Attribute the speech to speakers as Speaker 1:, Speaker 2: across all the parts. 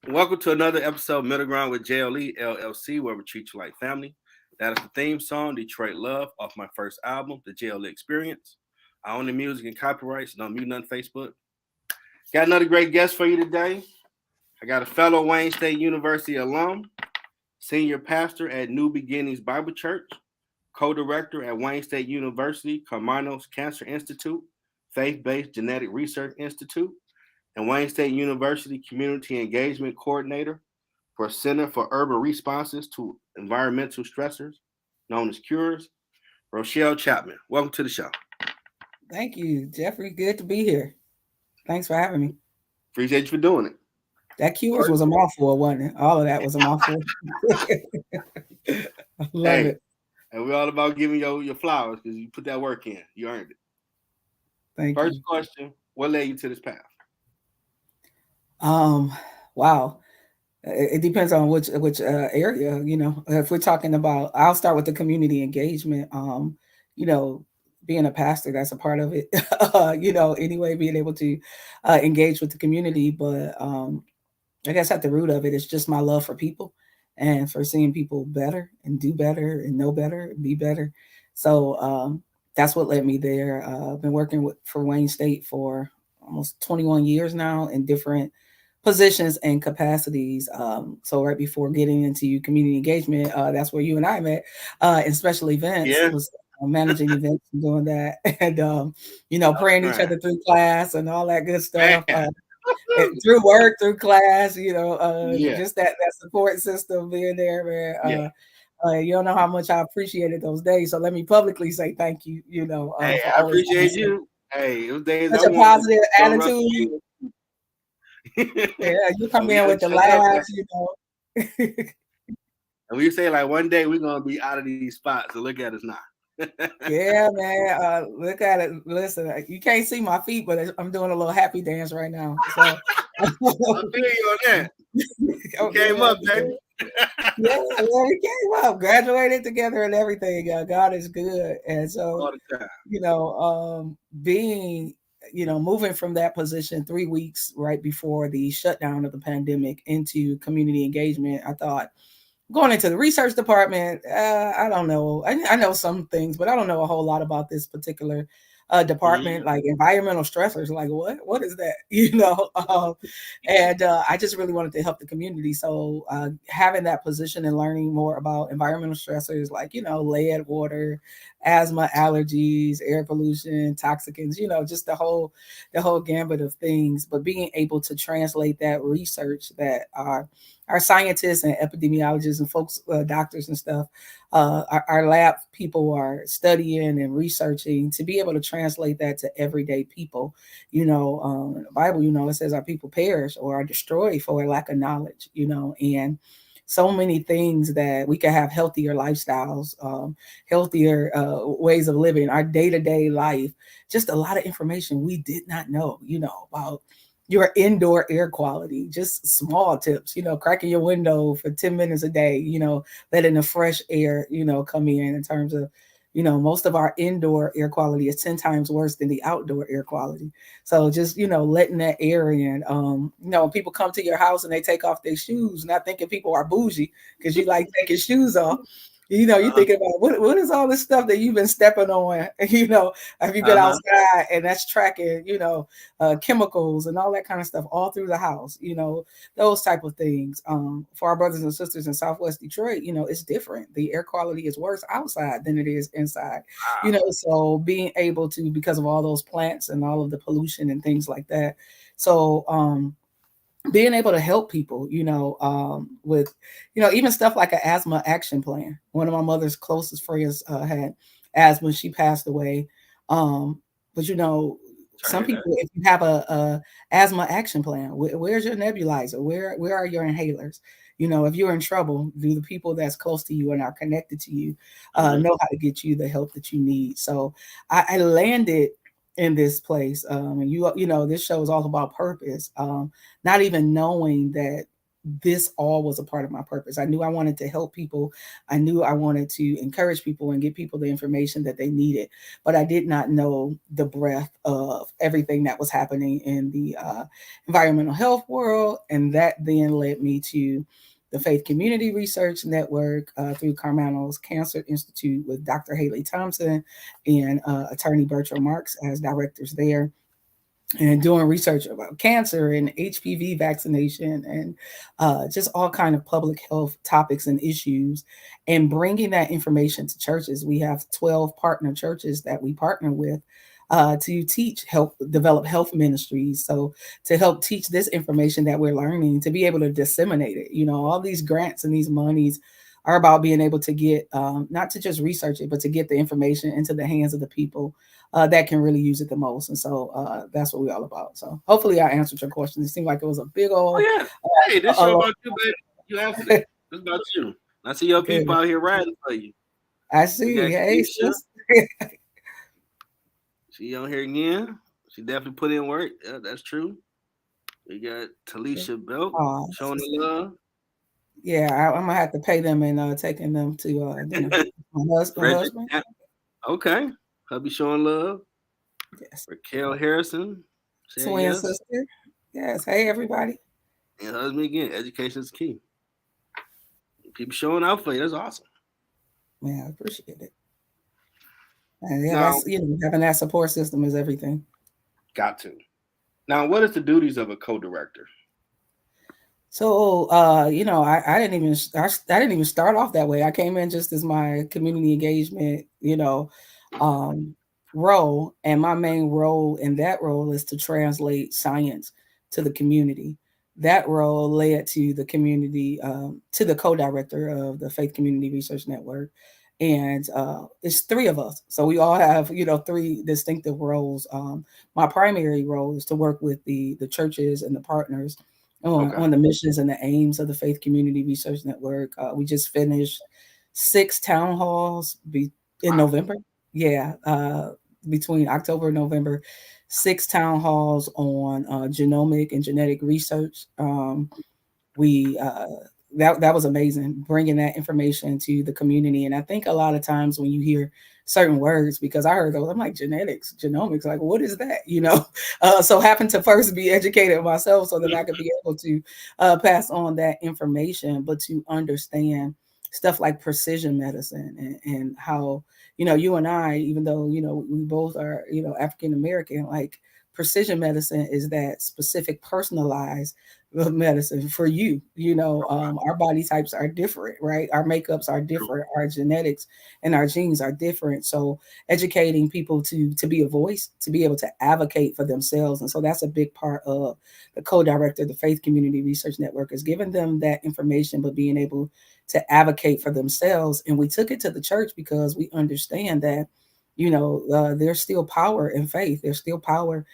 Speaker 1: Welcome to another episode of Middle Ground with L.L.C, where we treat you like family. That is the theme song, Detroit Love, off my first album, The JLE Experience. I own the music and copyrights, don't mute nothing Facebook. Got another great guest for you today. I got a fellow Wayne State University alum, senior pastor at New Beginnings Bible Church, co-director at Wayne State University Karmanos Cancer Institute, Faith-Based Genetic Research Institute, and Wayne State University Community Engagement Coordinator for Center for Urban Responses to Environmental Stressors, known as CURES, Rochelle Chapman. Welcome to the show.
Speaker 2: Thank you, Jeffrey. Good to be here. Thanks for having me.
Speaker 1: Appreciate you for doing it.
Speaker 2: That Cures was a mouthful, wasn't it? All of that was a mouthful. I love it.
Speaker 1: And we're all about giving your flowers because you put that work in. You earned it.
Speaker 2: Thank
Speaker 1: First
Speaker 2: you.
Speaker 1: question, what led you to this path?
Speaker 2: Wow. It depends on which area, if we're talking about, I'll start with the community engagement. You know, being a pastor, that's a part of it. Anyway, being able to engage with the community. But I guess at the root of it is just my love for people and for seeing people better and do better and know better and be better. So that's what led me there. I've been working for Wayne State for almost 21 years now in different positions and capacities. So right before getting into community engagement, that's where you and I met in special events.
Speaker 1: Yeah.
Speaker 2: Was managing events and doing that, and praying each other through class and all that good stuff. Through work, through class,
Speaker 1: Yeah.
Speaker 2: just that support system being there,
Speaker 1: Yeah.
Speaker 2: man. You don't know how much I appreciated those days. So let me publicly say thank you,
Speaker 1: Hey,
Speaker 2: for
Speaker 1: I
Speaker 2: always having
Speaker 1: appreciate you. Hey, it was days I
Speaker 2: such a
Speaker 1: wanted to
Speaker 2: positive
Speaker 1: go wrestle
Speaker 2: attitude.
Speaker 1: you.
Speaker 2: Yeah, you come
Speaker 1: We
Speaker 2: in
Speaker 1: gotta
Speaker 2: with the
Speaker 1: chill out, man.
Speaker 2: laughs.
Speaker 1: And we say like one day we're gonna be out of these spots. So look at us now.
Speaker 2: Yeah, man. Look at it. Listen, you can't see my feet, but I'm doing a little happy dance right now. So
Speaker 1: I feel you on that. You
Speaker 2: oh,
Speaker 1: came
Speaker 2: yeah,
Speaker 1: up, baby.
Speaker 2: yeah, we came up, graduated together and everything. God is good. And so,
Speaker 1: All the time.
Speaker 2: being, moving from that position 3 weeks right before the shutdown of the pandemic into community engagement, I thought, going into the research department, I don't know. I know some things, but I don't know a whole lot about this particular department, like environmental stressors. Like what is that? And I just really wanted to help the community. So having that position and learning more about environmental stressors, like lead, water, asthma, allergies, air pollution, toxicants, just the whole gambit of things. But being able to translate that research that our scientists and epidemiologists and folks, doctors and stuff, our lab people are studying and researching to be able to translate that to everyday people. The Bible, it says our people perish or are destroyed for a lack of knowledge, and so many things that we can have healthier lifestyles, healthier ways of living, our day-to-day life, just a lot of information we did not know, about your indoor air quality, just small tips, cracking your window for 10 minutes a day, letting the fresh air, come in terms of, most of our indoor air quality is 10 times worse than the outdoor air quality. So just, letting that air in, people come to your house and they take off their shoes, not thinking people are bougie because you like taking shoes off. You think about what is all this stuff that you've been stepping on, have you been outside and that's tracking, chemicals and all that kind of stuff all through the house, those type of things. For our brothers and sisters in Southwest Detroit, it's different. The air quality is worse outside than it is inside, so being able to, because of all those plants and all of the pollution and things like that. So, being able to help people, with, even stuff like an asthma action plan. One of my mother's closest friends had asthma. She passed away. But some people, if you have a asthma action plan, where's your nebulizer? Where are your inhalers? If you're in trouble, do the people that's close to you and are connected to you know how to get you the help that you need? So I landed in this place, and this show is all about purpose. Not even knowing that this all was a part of my purpose. I knew I wanted to help people. I knew I wanted to encourage people and give people the information that they needed, but I did not know the breadth of everything that was happening in the environmental health world. And that then led me to the Faith Community Research Network through Karmanos Cancer Institute with Dr. Haley Thompson and attorney Bertram Marks as directors there, and doing research about cancer and HPV vaccination and just all kind of public health topics and issues, and bringing that information to churches. We have 12 partner churches that we partner with to teach, help develop health ministries. So to help teach this information that we're learning, to be able to disseminate it. All these grants and these monies are about being able to get, not to just research it, but to get the information into the hands of the people that can really use it the most. And so that's what we're all about. So hopefully I answered your question. It seemed like it was a big
Speaker 1: Oh
Speaker 2: old.
Speaker 1: yeah. Hey, this show about you, baby. You answered it. It's about you. I see your
Speaker 2: Good.
Speaker 1: people out here riding for you.
Speaker 2: I
Speaker 1: We
Speaker 2: see.
Speaker 1: got
Speaker 2: Hey,
Speaker 1: Keisha.
Speaker 2: sis.
Speaker 1: She on here again. She definitely put in work. Yeah, that's true. We got Talisha Belt
Speaker 2: Oh,
Speaker 1: showing the love.
Speaker 2: yeah, I'm gonna have to pay them and taking them to dinner. My
Speaker 1: Frederick.
Speaker 2: husband.
Speaker 1: Okay. Hubby showing love.
Speaker 2: Yes.
Speaker 1: Raquel Harrison saying
Speaker 2: Twin
Speaker 1: yes.
Speaker 2: sister. Yes. Hey, everybody.
Speaker 1: And husband again. Education is key. People showing out for you. That's awesome.
Speaker 2: Man, I appreciate it. And yeah,
Speaker 1: Now,
Speaker 2: that's having that support system is everything.
Speaker 1: got to. Now, what is the duties of a co-director?
Speaker 2: So, I didn't even I didn't even start off that way. I came in just as my community engagement, um, role, and my main role in that role is to translate science to the community. That role led to the community, to the co-director of the Faith Community Research Network, and it's three of us. So we all have, three distinctive roles. My primary role is to work with the churches and the partners
Speaker 1: Okay.
Speaker 2: on the missions and the aims of the Faith Community Research Network. We just finished 6 town halls in
Speaker 1: Wow.
Speaker 2: November. Yeah, between October and November, 6 town halls on genomic and genetic research. We that was amazing, bringing that information to the community. And I think a lot of times when you hear certain words, because I heard those, I'm like, genetics, genomics, like what is that? So happen to first be educated myself so that I could be able to pass on that information, but to understand stuff like precision medicine and how you and I, even though we both are African American, like precision medicine is that specific personalized medicine for you. Our body types are different, right? Our makeups are different, our genetics and our genes are different. So educating people to be a voice, to be able to advocate for themselves. And so that's a big part of the co-director of the Faith Community Research Network, is giving them that information, but being able to advocate for themselves. And we took it to the church because we understand that there's still power in faith, there's still power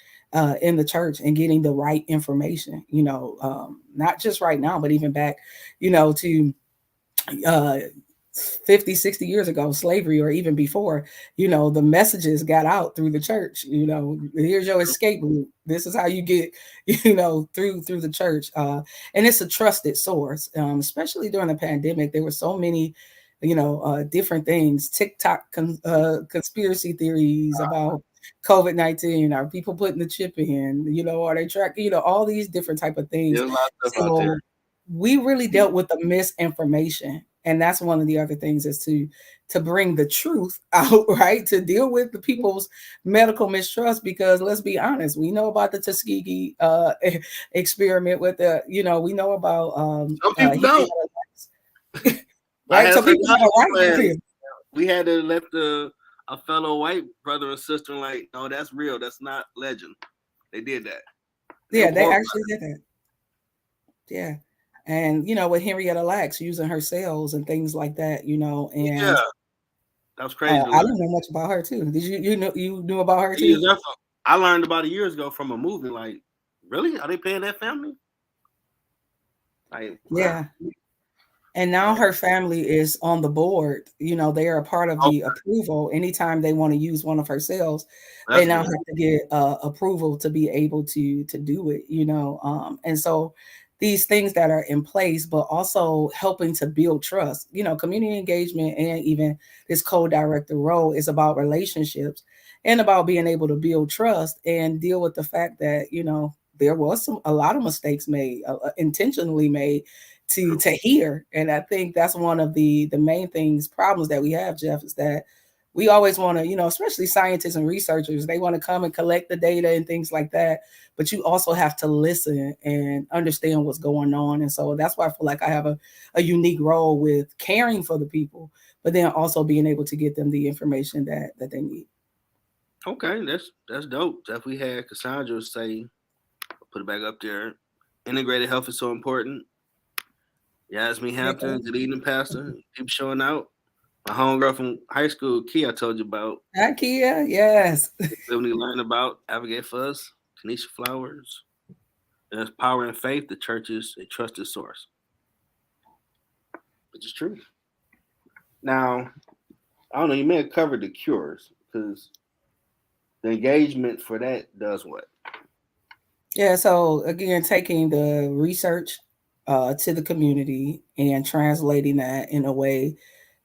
Speaker 2: in the church, and getting the right information, not just right now, but even back, to uh, 50, 60 years ago, slavery, or even before, the messages got out through the church. Here's your escape route. This is how you get, through the church. And it's a trusted source, especially during the pandemic. There were so many, different things, conspiracy theories about COVID-19. Are people putting the chip in? Are they track? All these different type of things.
Speaker 1: There's a lot of stuff out
Speaker 2: So
Speaker 1: there.
Speaker 2: we really dealt with the misinformation, and that's one of the other things, is to bring the truth out, right? To deal with the people's medical mistrust, because let's be honest, we know about the Tuskegee experiment with we know about
Speaker 1: Some people don't. I
Speaker 2: right?
Speaker 1: had
Speaker 2: So
Speaker 1: some
Speaker 2: people have
Speaker 1: college
Speaker 2: a right to
Speaker 1: friends.
Speaker 2: feel.
Speaker 1: We had to let a fellow white brother and sister like, no, that's real. That's not legend. They did that. They
Speaker 2: Yeah,
Speaker 1: were
Speaker 2: they
Speaker 1: horrified.
Speaker 2: actually did that. Yeah. And with Henrietta Lacks using her cells and things like that,
Speaker 1: Yeah,
Speaker 2: and
Speaker 1: that was crazy to
Speaker 2: I
Speaker 1: learn.
Speaker 2: don't know much about her too. Did you knew about her too?
Speaker 1: Years after, I learned about it years ago from a movie. Like, really? Are they paying that family? Like, wow.
Speaker 2: Yeah. And now
Speaker 1: So
Speaker 2: her family is on the board. They are a part of
Speaker 1: okay,
Speaker 2: the approval. Anytime they want to use one of her cells, they
Speaker 1: that's
Speaker 2: now
Speaker 1: good.
Speaker 2: have to get approval to be able to do it. And so these things that are in place, but also helping to build trust. Community engagement and even this co-director role is about relationships and about being able to build trust and deal with the fact that there was a lot of mistakes made, intentionally made to hear. And I think that's one of the main things, problems that we have, Jeff, is that we always want to, especially scientists and researchers, they want to come and collect the data and things like that. But you also have to listen and understand what's going on. And so that's why I feel like I have a unique role with caring for the people, but then also being able to get them the information that they need.
Speaker 1: Okay, that's dope. If we had Cassandra say, put it back up there. Integrated health is so important. Yasmin Hampton, good evening, Pastor. Keep showing out. My homegirl from high school, Key, I told you about.
Speaker 2: Hi, Kia. Yes.
Speaker 1: When we learn about Advocate for Us, Tanisha Flowers. There's power in faith. The church is a trusted source, which is true. Now, I don't know. You may have covered the cures because the engagement for that does what?
Speaker 2: Yeah. So again, taking the research to the community and translating that in a way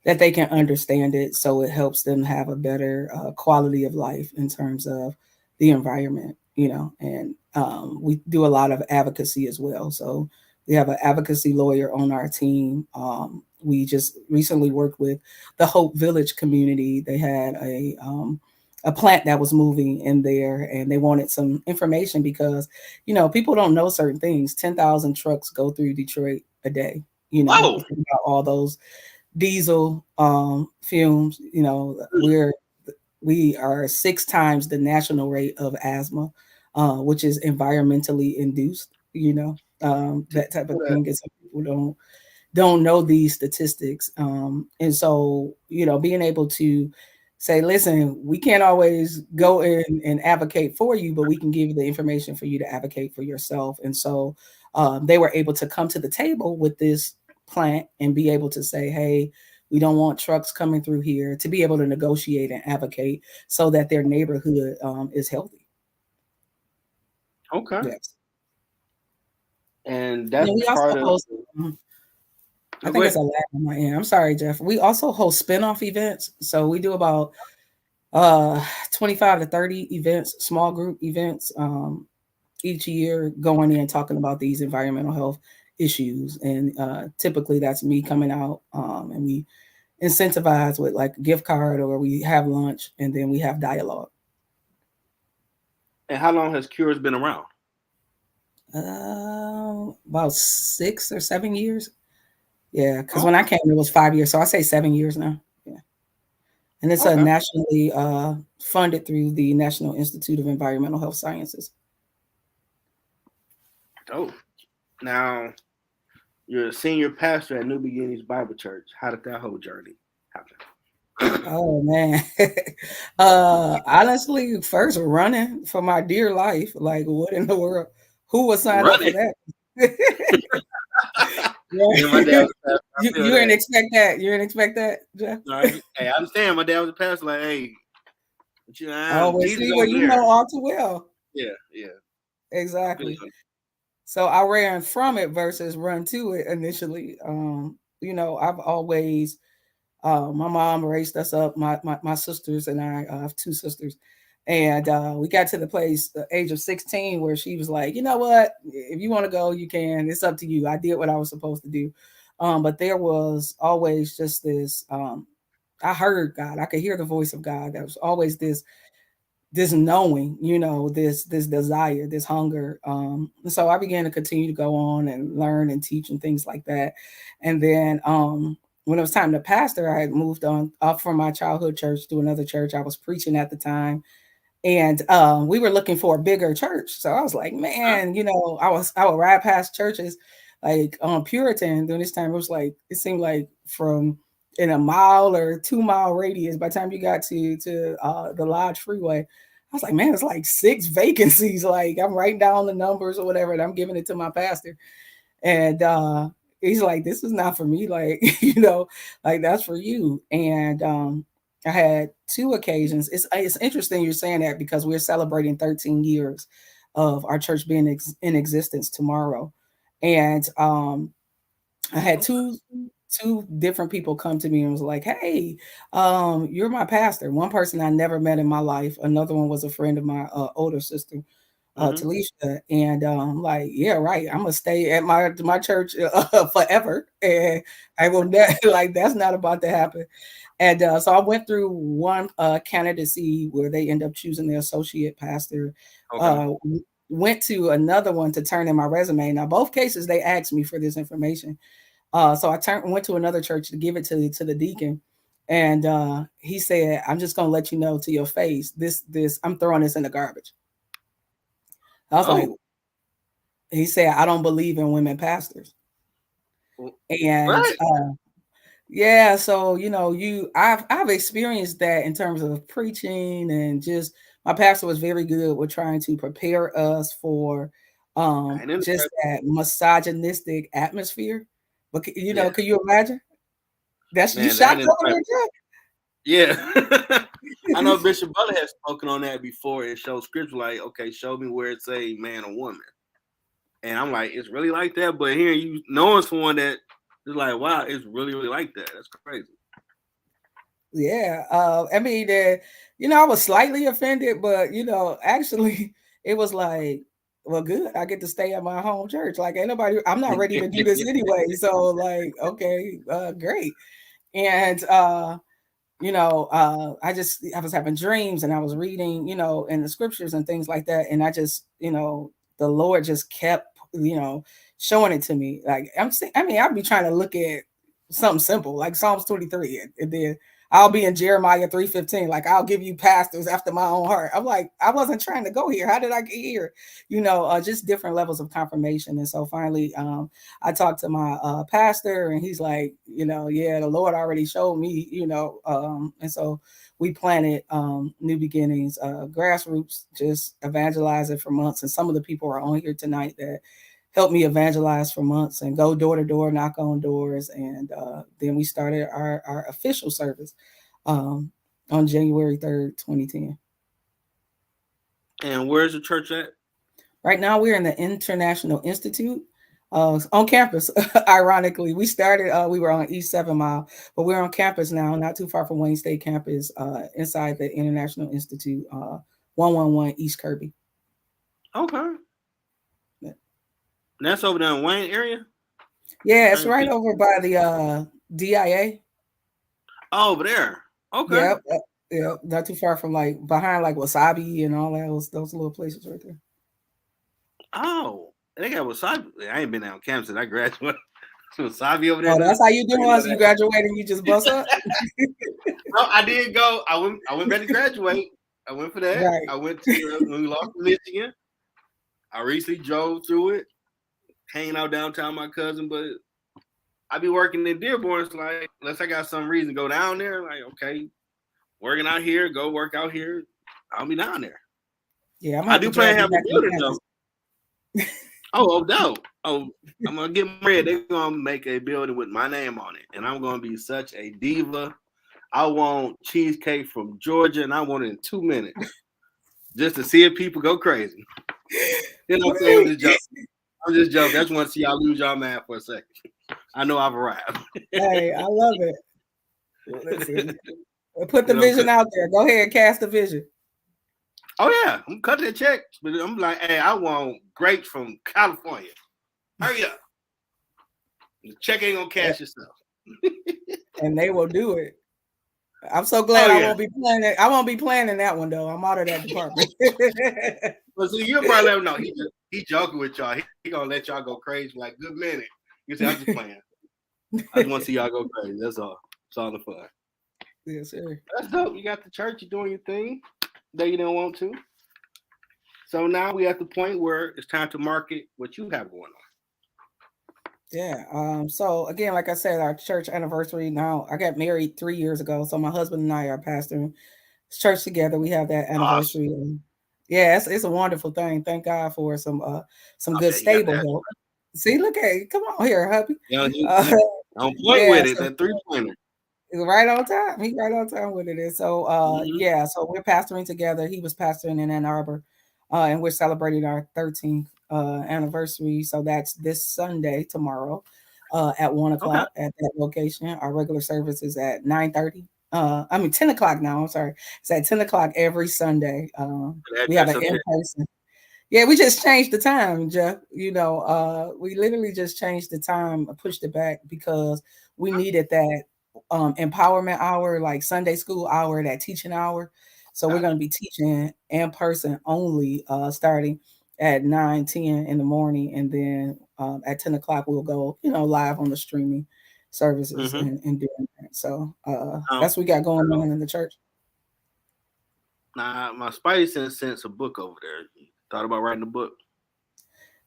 Speaker 2: that they can understand it, so it helps them have a better quality of life in terms of the environment. And we do a lot of advocacy as well. So we have an advocacy lawyer on our team. We just recently worked with the Hope Village community. They had a plant that was moving in there, and they wanted some information because people don't know certain things. 10,000 trucks go through Detroit a day.
Speaker 1: Whoa!
Speaker 2: Think about all those diesel fumes. We are 6 times the national rate of asthma, which is environmentally induced. That type of thing. And some people don't know these statistics. And so being able to say, listen, we can't always go in and advocate for you, but we can give you the information for you to advocate for yourself. And so they were able to come to the table with this plant and be able to say, hey, we don't want trucks coming through here, to be able to negotiate and advocate so that their neighborhood is healthy.
Speaker 1: Okay.
Speaker 2: Yes.
Speaker 1: And that's
Speaker 2: we also
Speaker 1: part of.
Speaker 2: host, I think it's a lag on my end. I'm sorry, Jeff. We also host spinoff events. So we do about 25 to 30 events, small group events, each year, going in talking about these environmental health issues. And typically that's me coming out, and we incentivize with like a gift card, or we have lunch, and then we have dialogue.
Speaker 1: And how long has Cures been around?
Speaker 2: About 6 or 7 years. Yeah, because when I came, it was 5 years. So I say 7 years now. Yeah. And it's a nationally funded through the National Institute of Environmental Health Sciences.
Speaker 1: Oh, now you're a senior pastor at New Beginnings Bible Church. How did that whole journey happen?
Speaker 2: Oh man. Honestly, first running for my dear life. Like, what in the world? Who would sign up for that? You didn't expect that. You didn't expect that, Jeff?
Speaker 1: Hey, I understand. My dad was a pastor. Like, hey,
Speaker 2: see what you know all too well.
Speaker 1: Yeah.
Speaker 2: Exactly. So I ran from it versus run to it initially. I've always, my mom raised us up, my sisters and I have 2 sisters. And we got to the place, the age of 16, where she was like, you know what, if you want to go, you can. It's up to you. I did what I was supposed to do. But there was always just this, I heard God. I could hear the voice of God. There was always this knowing, this desire, this hunger. And so I began to continue to go on and learn and teach and things like that. And then when it was time to pastor, I had moved on up from my childhood church to another church. I was preaching at the time. And we were looking for a bigger church. So I was like, man, I would ride past churches like on Puritan during this time. It seemed like from in a mile or 2 mile radius. By the time you got to the Lodge Freeway, I was like, man, it's like 6 vacancies. Like, I'm writing down the numbers or whatever, and I'm giving it to my pastor. And he's like, this is not for me. Like, like that's for you. And I had 2 occasions. It's interesting you're saying that, because we're celebrating 13 years of our church being in existence tomorrow. And I had
Speaker 1: Okay.
Speaker 2: two different people come to me and was like, "Hey, you're my pastor." One person I never met in my life. Another one was a friend of my older sister,
Speaker 1: Mm-hmm.
Speaker 2: Talisha, and like, yeah, right. I'm gonna stay at my church forever, and I will like that's not about to happen. And so I went through one candidacy where they end up choosing the associate pastor.
Speaker 1: Okay.
Speaker 2: Uh, went to another one to turn in my resume. Now, both cases they asked me for this information. So I went to another church to give it to the deacon, and he said, "I'm just gonna let you know to your face, this I'm throwing this in the garbage." I was like,
Speaker 1: Oh.
Speaker 2: he said, "I don't believe in women pastors," and
Speaker 1: What?
Speaker 2: yeah, so I've experienced that in terms of preaching and just my pastor was very good with trying to prepare us for
Speaker 1: I didn't.
Speaker 2: just that misogynistic atmosphere. But
Speaker 1: Yeah,
Speaker 2: can you imagine? That's you
Speaker 1: man, that
Speaker 2: shocked
Speaker 1: didn't.
Speaker 2: over there, Jeff?
Speaker 1: Yeah. I know Bishop Butler has spoken on that before. It shows scripture like, okay, show me where it's a man or woman. And I'm like, it's really like that. But hearing you knowing someone that is like, wow, it's really, really like that. That's crazy.
Speaker 2: Yeah, I mean, I was slightly offended, but actually, it was like, well, good. I get to stay at my home church. Like, ain't nobody. I'm not ready to do this anyway. So, like, okay, great. And I was having dreams and I was reading, in the scriptures and things like that. And I just, the Lord just kept, showing it to me. Like I'd be trying to look at something simple like Psalms 23, and then I'll be in Jeremiah 3:15. Like, I'll give you pastors after my own heart. I'm like, I wasn't trying to go here. How did I get here? Just different levels of confirmation. And so finally, I talked to my pastor, and he's like, yeah, the Lord already showed me, and so we planted New Beginnings, grassroots, just evangelizing for months. And some of the people are on here tonight that helped me evangelize for months and go door to door, knock on doors. And then we started our official service um, on January 3rd, 2010.
Speaker 1: And where's the church at?
Speaker 2: Right now, we're in the International Institute on campus. Ironically, we started, we were on East 7 Mile, but we're on campus now, not too far from Wayne State campus, inside the International Institute, 111 East Kirby.
Speaker 1: Okay. And that's over there in Wayne area? I'm
Speaker 2: Yeah, it's
Speaker 1: trying to
Speaker 2: right
Speaker 1: think.
Speaker 2: over by the DIA.
Speaker 1: Oh, over there. Okay.
Speaker 2: Yep, yep, not too far from like behind like Wasabi and all that those little places right there.
Speaker 1: Oh, they got wasabi. I ain't been out on campus since I graduated. Wasabi over there
Speaker 2: Oh,
Speaker 1: now.
Speaker 2: that's how you do
Speaker 1: I didn't know
Speaker 2: once you
Speaker 1: that.
Speaker 2: graduate and you just bust up.
Speaker 1: No, I did go. I went back to graduate. I went for that.
Speaker 2: Right.
Speaker 1: I went to when we lost to Michigan. I recently drove through it, hanging out downtown with my cousin, but I be working in Dearborn. It's like, unless I got some reason to go down there, like, okay, working out here, go work out here, I'll be down there.
Speaker 2: Yeah, I'm gonna
Speaker 1: I
Speaker 2: have to
Speaker 1: do plan
Speaker 2: drag
Speaker 1: to
Speaker 2: you
Speaker 1: have a
Speaker 2: back on
Speaker 1: building though.
Speaker 2: campus.
Speaker 1: Oh, no. Oh, I'm gonna get ready. They're gonna make a building with my name on it, and I'm gonna be such a diva. I want cheesecake from Georgia, and I want it in 2 minutes just to see if people go crazy. You know what I'm saying? I'm
Speaker 2: Right.
Speaker 1: just joking. I'm just joking. I just want to see y'all lose y'all mind for a second. I know I've arrived.
Speaker 2: Hey, I love it. Listen, put the
Speaker 1: You know,
Speaker 2: vision out there. Go ahead and cast the vision.
Speaker 1: oh yeah, I'm cutting that check, but I'm like, hey, I want grapes from California. Hurry up. The check ain't gonna cash itself.
Speaker 2: And they will do it. I'm so
Speaker 1: Oh
Speaker 2: glad I
Speaker 1: yeah.
Speaker 2: won't be planning. I won't be planning that one though. I'm out of that department.
Speaker 1: Well, see, you'll probably let him know he joking with y'all. He gonna let y'all go crazy for like a good minute. You say, I'm just playing. I just want to see y'all go crazy. That's all. It's all the fun.
Speaker 2: Yes, sir.
Speaker 1: That's dope. You got the church, you're doing your thing. Though you didn't want to. So now we at the point where it's time to market what you have going
Speaker 2: Yeah. So again, like I said, our church anniversary now, I got married 3 years ago. So my husband and I are pastoring church together. We have that
Speaker 1: on. Awesome.
Speaker 2: anniversary. And yeah, it's a wonderful thing. Thank God for some good
Speaker 1: Okay, you got
Speaker 2: stable
Speaker 1: that.
Speaker 2: help. See, look at it. Come on here, hubby.
Speaker 1: You know,
Speaker 2: Uh,
Speaker 1: he on point
Speaker 2: yeah,
Speaker 1: with it.
Speaker 2: so
Speaker 1: That 3 pointer.
Speaker 2: right on time. He right on time with it. And so
Speaker 1: Mm-hmm.
Speaker 2: yeah, so we're pastoring together. He was pastoring in Ann Arbor. And we're celebrating our 13th anniversary. So that's this Sunday, tomorrow, at 1 o'clock
Speaker 1: Okay.
Speaker 2: at that location. Our regular service is at 9:30. I mean 10 o'clock now. I'm sorry. It's at 10 o'clock every Sunday.
Speaker 1: The
Speaker 2: We have
Speaker 1: address
Speaker 2: an
Speaker 1: up
Speaker 2: in
Speaker 1: there.
Speaker 2: person. Yeah, we just changed the time, Jeff. We literally just changed the time, pushed it back because we needed that empowerment hour, like Sunday school hour, that teaching hour. So we're
Speaker 1: Gotcha.
Speaker 2: going to be teaching in person only, starting at 9:10 in the morning, and then at 10 o'clock we'll go, live on the streaming services
Speaker 1: Mm-hmm.
Speaker 2: and doing that. So
Speaker 1: Um,
Speaker 2: that's what we got going on in the church.
Speaker 1: Nah, my Spidey sense sent a book over there. Thought about writing a book.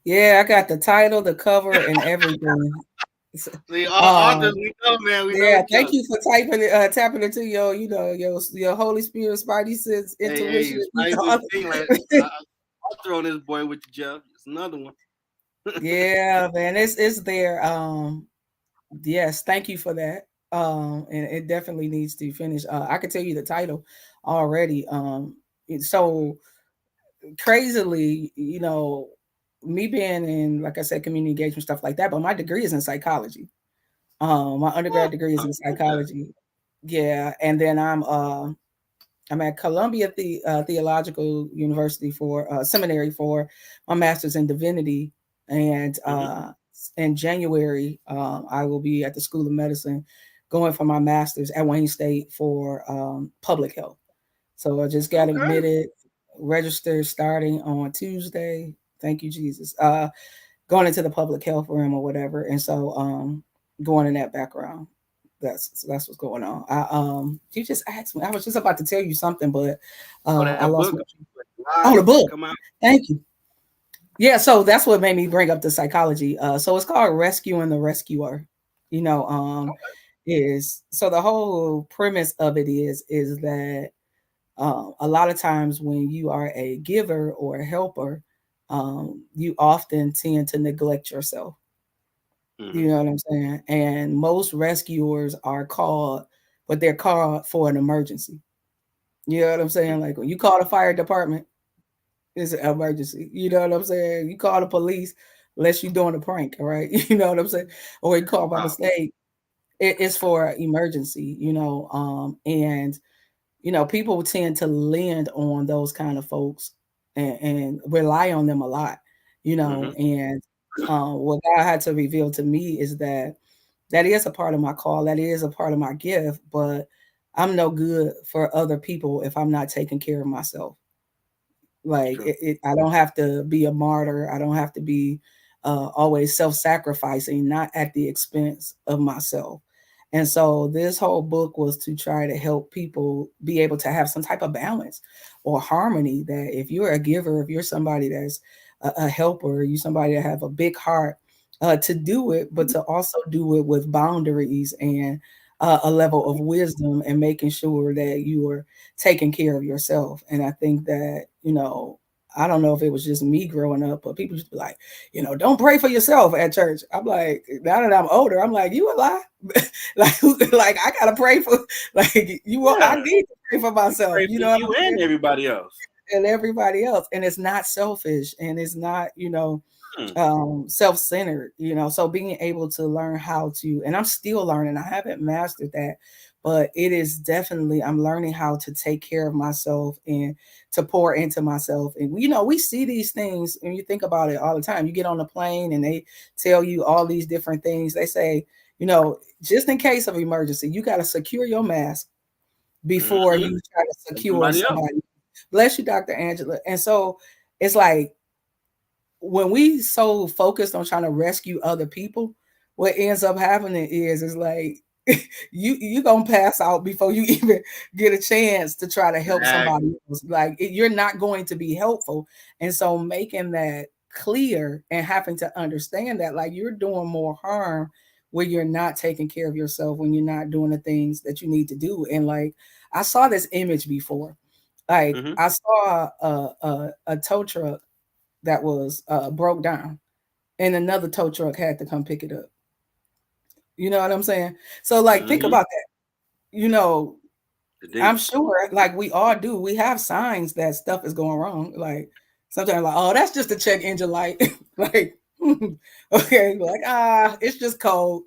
Speaker 2: Yeah, I got the title, the cover, and everything.
Speaker 1: See, all authors,
Speaker 2: Um,
Speaker 1: we know, man. We know
Speaker 2: yeah,
Speaker 1: each
Speaker 2: thank
Speaker 1: other.
Speaker 2: you for tapping into your Holy Spirit, Spidey sense,
Speaker 1: Hey,
Speaker 2: intuition.
Speaker 1: hey, Spidey do his thing. Like, author on this boy with you, Jeff. It's another one.
Speaker 2: Yeah, man, it's there. Yes, thank you for that. And it definitely needs to finish. I can tell you the title already. So crazily, me being in, like I said, community engagement stuff like that, but my degree is in psychology. My undergrad degree is in
Speaker 1: Okay.
Speaker 2: psychology. Yeah, and then I'm at Columbia Theological University for seminary for my master's in divinity, and
Speaker 1: Mm-hmm.
Speaker 2: in January I will be at the School of Medicine, going for my master's at Wayne State for public health. So I just got
Speaker 1: Okay.
Speaker 2: admitted, registered starting on Tuesday. Thank you, Jesus. Going into the public health room or whatever, and so going in that background. That's what's going on. You just asked me. I was just about to tell you something, but
Speaker 1: Oh,
Speaker 2: I
Speaker 1: that
Speaker 2: lost
Speaker 1: book,
Speaker 2: my. Oh,
Speaker 1: live,
Speaker 2: the book.
Speaker 1: come out.
Speaker 2: Thank you. Yeah, so that's what made me bring up the psychology. So it's called Rescuing the Rescuer. You know, is so the whole premise of it is that a lot of times when you are a giver or a helper, you often tend to neglect yourself.
Speaker 1: Mm-hmm.
Speaker 2: You know what I'm saying? And most rescuers are called, but they're called for an emergency. You know what I'm saying? Like when you call the fire department, it's an emergency. You know what I'm saying? You call the police unless you're doing a prank, all right? You know what I'm saying? Or you call by
Speaker 1: Wow.
Speaker 2: mistake. It's for emergency, and people tend to land on those kind of folks and rely on them a lot,
Speaker 1: Mm-hmm.
Speaker 2: and what God had to reveal to me is that that is a part of my call, that is a part of my gift, but I'm no good for other people if I'm not taking care of myself. Like
Speaker 1: True.
Speaker 2: I don't have to be a martyr. I don't have to be always self-sacrificing, not at the expense of myself. And so this whole book was to try to help people be able to have some type of balance or harmony. That if you're a giver, if you're somebody that's a helper, you somebody that have a big heart, to do it, but to also do it with boundaries and a level of wisdom and making sure that you are taking care of yourself. And I think that, I don't know if it was just me growing up, but people just be like, don't pray for yourself at church. I'm like, now that I'm older, I'm like, you a lie. like I gotta pray for like I
Speaker 1: Yeah.
Speaker 2: need to pray for
Speaker 1: You
Speaker 2: myself.
Speaker 1: pray
Speaker 2: You
Speaker 1: for
Speaker 2: know what
Speaker 1: you
Speaker 2: I'm
Speaker 1: and
Speaker 2: saying?
Speaker 1: everybody else.
Speaker 2: And everybody else. And it's not selfish and it's not,
Speaker 1: Hmm.
Speaker 2: self-centered, so being able to learn how to, and I'm still learning, I haven't mastered that, but it is definitely, I'm learning how to take care of myself and to pour into myself. And we see these things and you think about it all the time. You get on the plane and they tell you all these different things. They say, just in case of emergency, you got to secure your mask before
Speaker 1: Mm-hmm.
Speaker 2: you try to secure
Speaker 1: Somebody else.
Speaker 2: somebody. Bless you, Dr. Angela. And so it's like when we so focused on trying to rescue other people, what ends up happening is like you gonna pass out before you even get a chance to try to help
Speaker 1: Exactly.
Speaker 2: somebody else. Like you're not going to be helpful, and so making that clear and having to understand that like you're doing more harm when you're not taking care of yourself, when you're not doing the things that you need to do. And like I saw this image before, like
Speaker 1: Mm-hmm.
Speaker 2: I saw a tow truck that was broke down and another tow truck had to come pick it up. You know what I'm saying? So like think
Speaker 1: Mm-hmm.
Speaker 2: about that.
Speaker 1: The
Speaker 2: I'm
Speaker 1: deep.
Speaker 2: sure like we all do. We have signs that stuff is going wrong. Like Sometimes like, oh, that's just a check engine light. Like, okay, like it's just cold.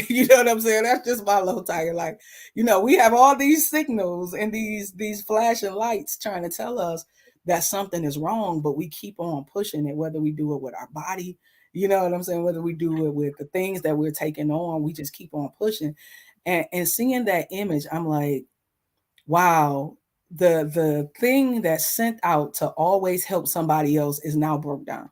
Speaker 2: You know what I'm saying? That's just my low tire. Like, we have all these signals and these flashing lights trying to tell us that something is wrong, but we keep on pushing it, whether we do it with our body, you know what I'm saying? Whether we do it with the things that we're taking on, we just keep on pushing. And seeing that image, I'm like, wow, the thing that's sent out to always help somebody else is now broke down,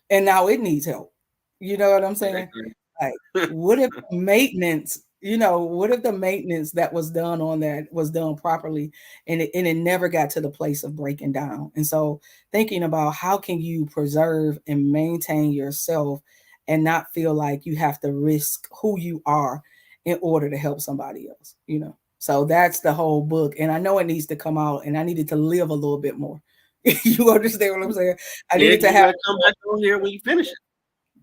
Speaker 2: and now it needs help. You know what I'm saying?
Speaker 1: Exactly.
Speaker 2: Like, what if maintenance, what if the maintenance that was done on that was done properly, and it never got to the place of breaking down? And so thinking about how can you preserve and maintain yourself and not feel like you have to risk who you are in order to help somebody else. So that's the whole book. And I know it needs to come out, and I needed to live a little bit more. You understand what I'm saying? I
Speaker 1: Yeah,
Speaker 2: needed to
Speaker 1: you
Speaker 2: have
Speaker 1: gotta come back on here when you finish it.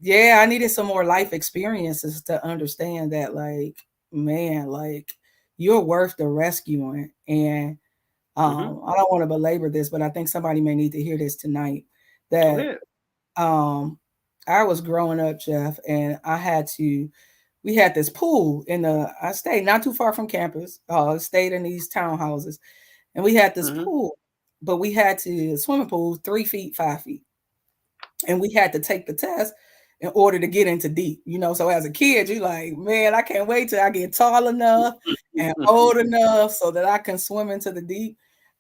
Speaker 2: yeah, I needed some more life experiences to understand that, like, man, like, you're worth the rescuing. And
Speaker 1: Hmm.
Speaker 2: I don't want to belabor this, but I think somebody may need to hear this tonight.
Speaker 1: Go
Speaker 2: That
Speaker 1: ahead.
Speaker 2: um, I was growing up, Jeff, and we had this pool I stayed not too far from campus. Stayed in these townhouses, and we had this
Speaker 1: Hmm.
Speaker 2: pool, but we had to swimming pool 3 feet, 5 feet, and we had to take the test in order to get into deep. So as a kid, you like, man, I can't wait till I get tall enough and old enough so that I can swim into the deep.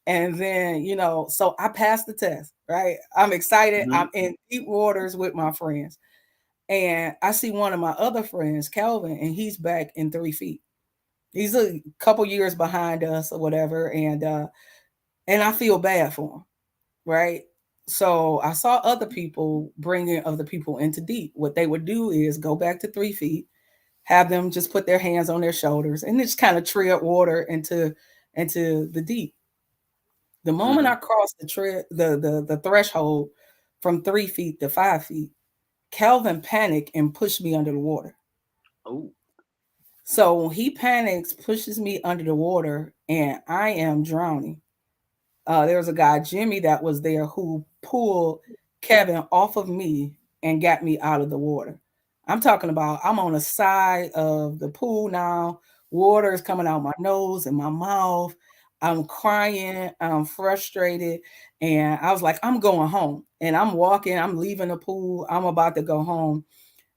Speaker 2: And then, so I passed the test, right? I'm excited.
Speaker 1: Hmm.
Speaker 2: I'm in deep waters with my friends. And I see one of my other friends, Calvin, and he's back in 3 feet. He's a couple years behind us or whatever. And I feel bad for him, right? So I saw other people bringing other people into deep. What they would do is go back to 3 feet, have them just put their hands on their shoulders, and just kind of tread water into the deep. The moment
Speaker 1: Hmm.
Speaker 2: I crossed the threshold from 3 feet to 5 feet, Calvin panicked and pushed me under the water.
Speaker 1: Oh.
Speaker 2: So when he panics, pushes me under the water, and I am drowning. There was a guy, Jimmy, that was there who pulled Kevin off of me and got me out of the water. I'm talking about I'm on the side of the pool now. Water is coming out my nose and my mouth. I'm crying. I'm frustrated. And I was like, I'm going home. And I'm walking. I'm leaving the pool. I'm about to go home.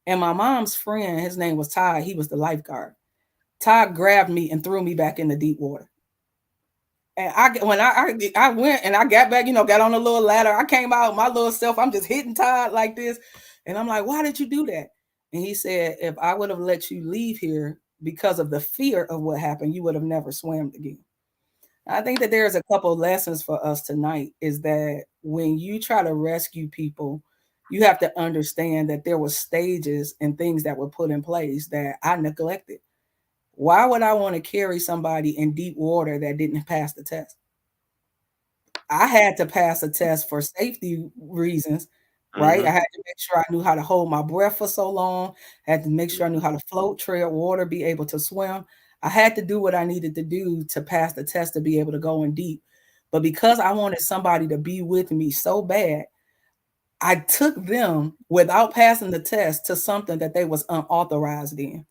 Speaker 2: And my mom's friend, his name was Todd. He was the lifeguard. Todd grabbed me and threw me back in the deep water. And when I went and I got back, got on a little ladder. I came out my little self. I'm just hitting Todd like this, and I'm like, "Why did you do that?" And he said, "If I would have let you leave here because of the fear of what happened, you would have never swam again." I think that there's a couple lessons for us tonight. Is that when you try to rescue people, you have to understand that there were stages and things that were put in place that I neglected. Why would I want to carry somebody in deep water that didn't pass the test? I had to pass a test for safety reasons, right? I
Speaker 1: Hmm.
Speaker 2: had to make sure I knew how to hold my breath for so long. I had to make sure I knew how to float, tread water, be able to swim. I had to do what I needed to do to pass the test to be able to go in deep. But because I wanted somebody to be with me so bad, I took them without passing the test to something that they was unauthorized in.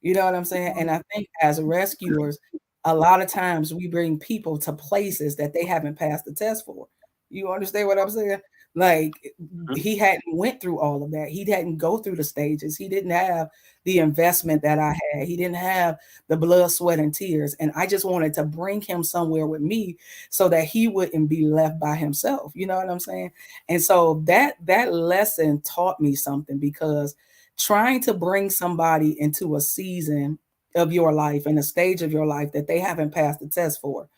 Speaker 2: You know what I'm saying? And I think as rescuers, a lot of times we bring people to places that they haven't passed the test for. You understand what I'm saying? Like, he hadn't went through all of that. He hadn't go through the stages. He didn't have the investment that I had. He didn't have the blood, sweat, and tears. And I just wanted to bring him somewhere with me so that he wouldn't be left by himself. You know what I'm saying? And so that lesson taught me something, because trying to bring somebody into a season of your life and a stage of your life that they haven't passed the test for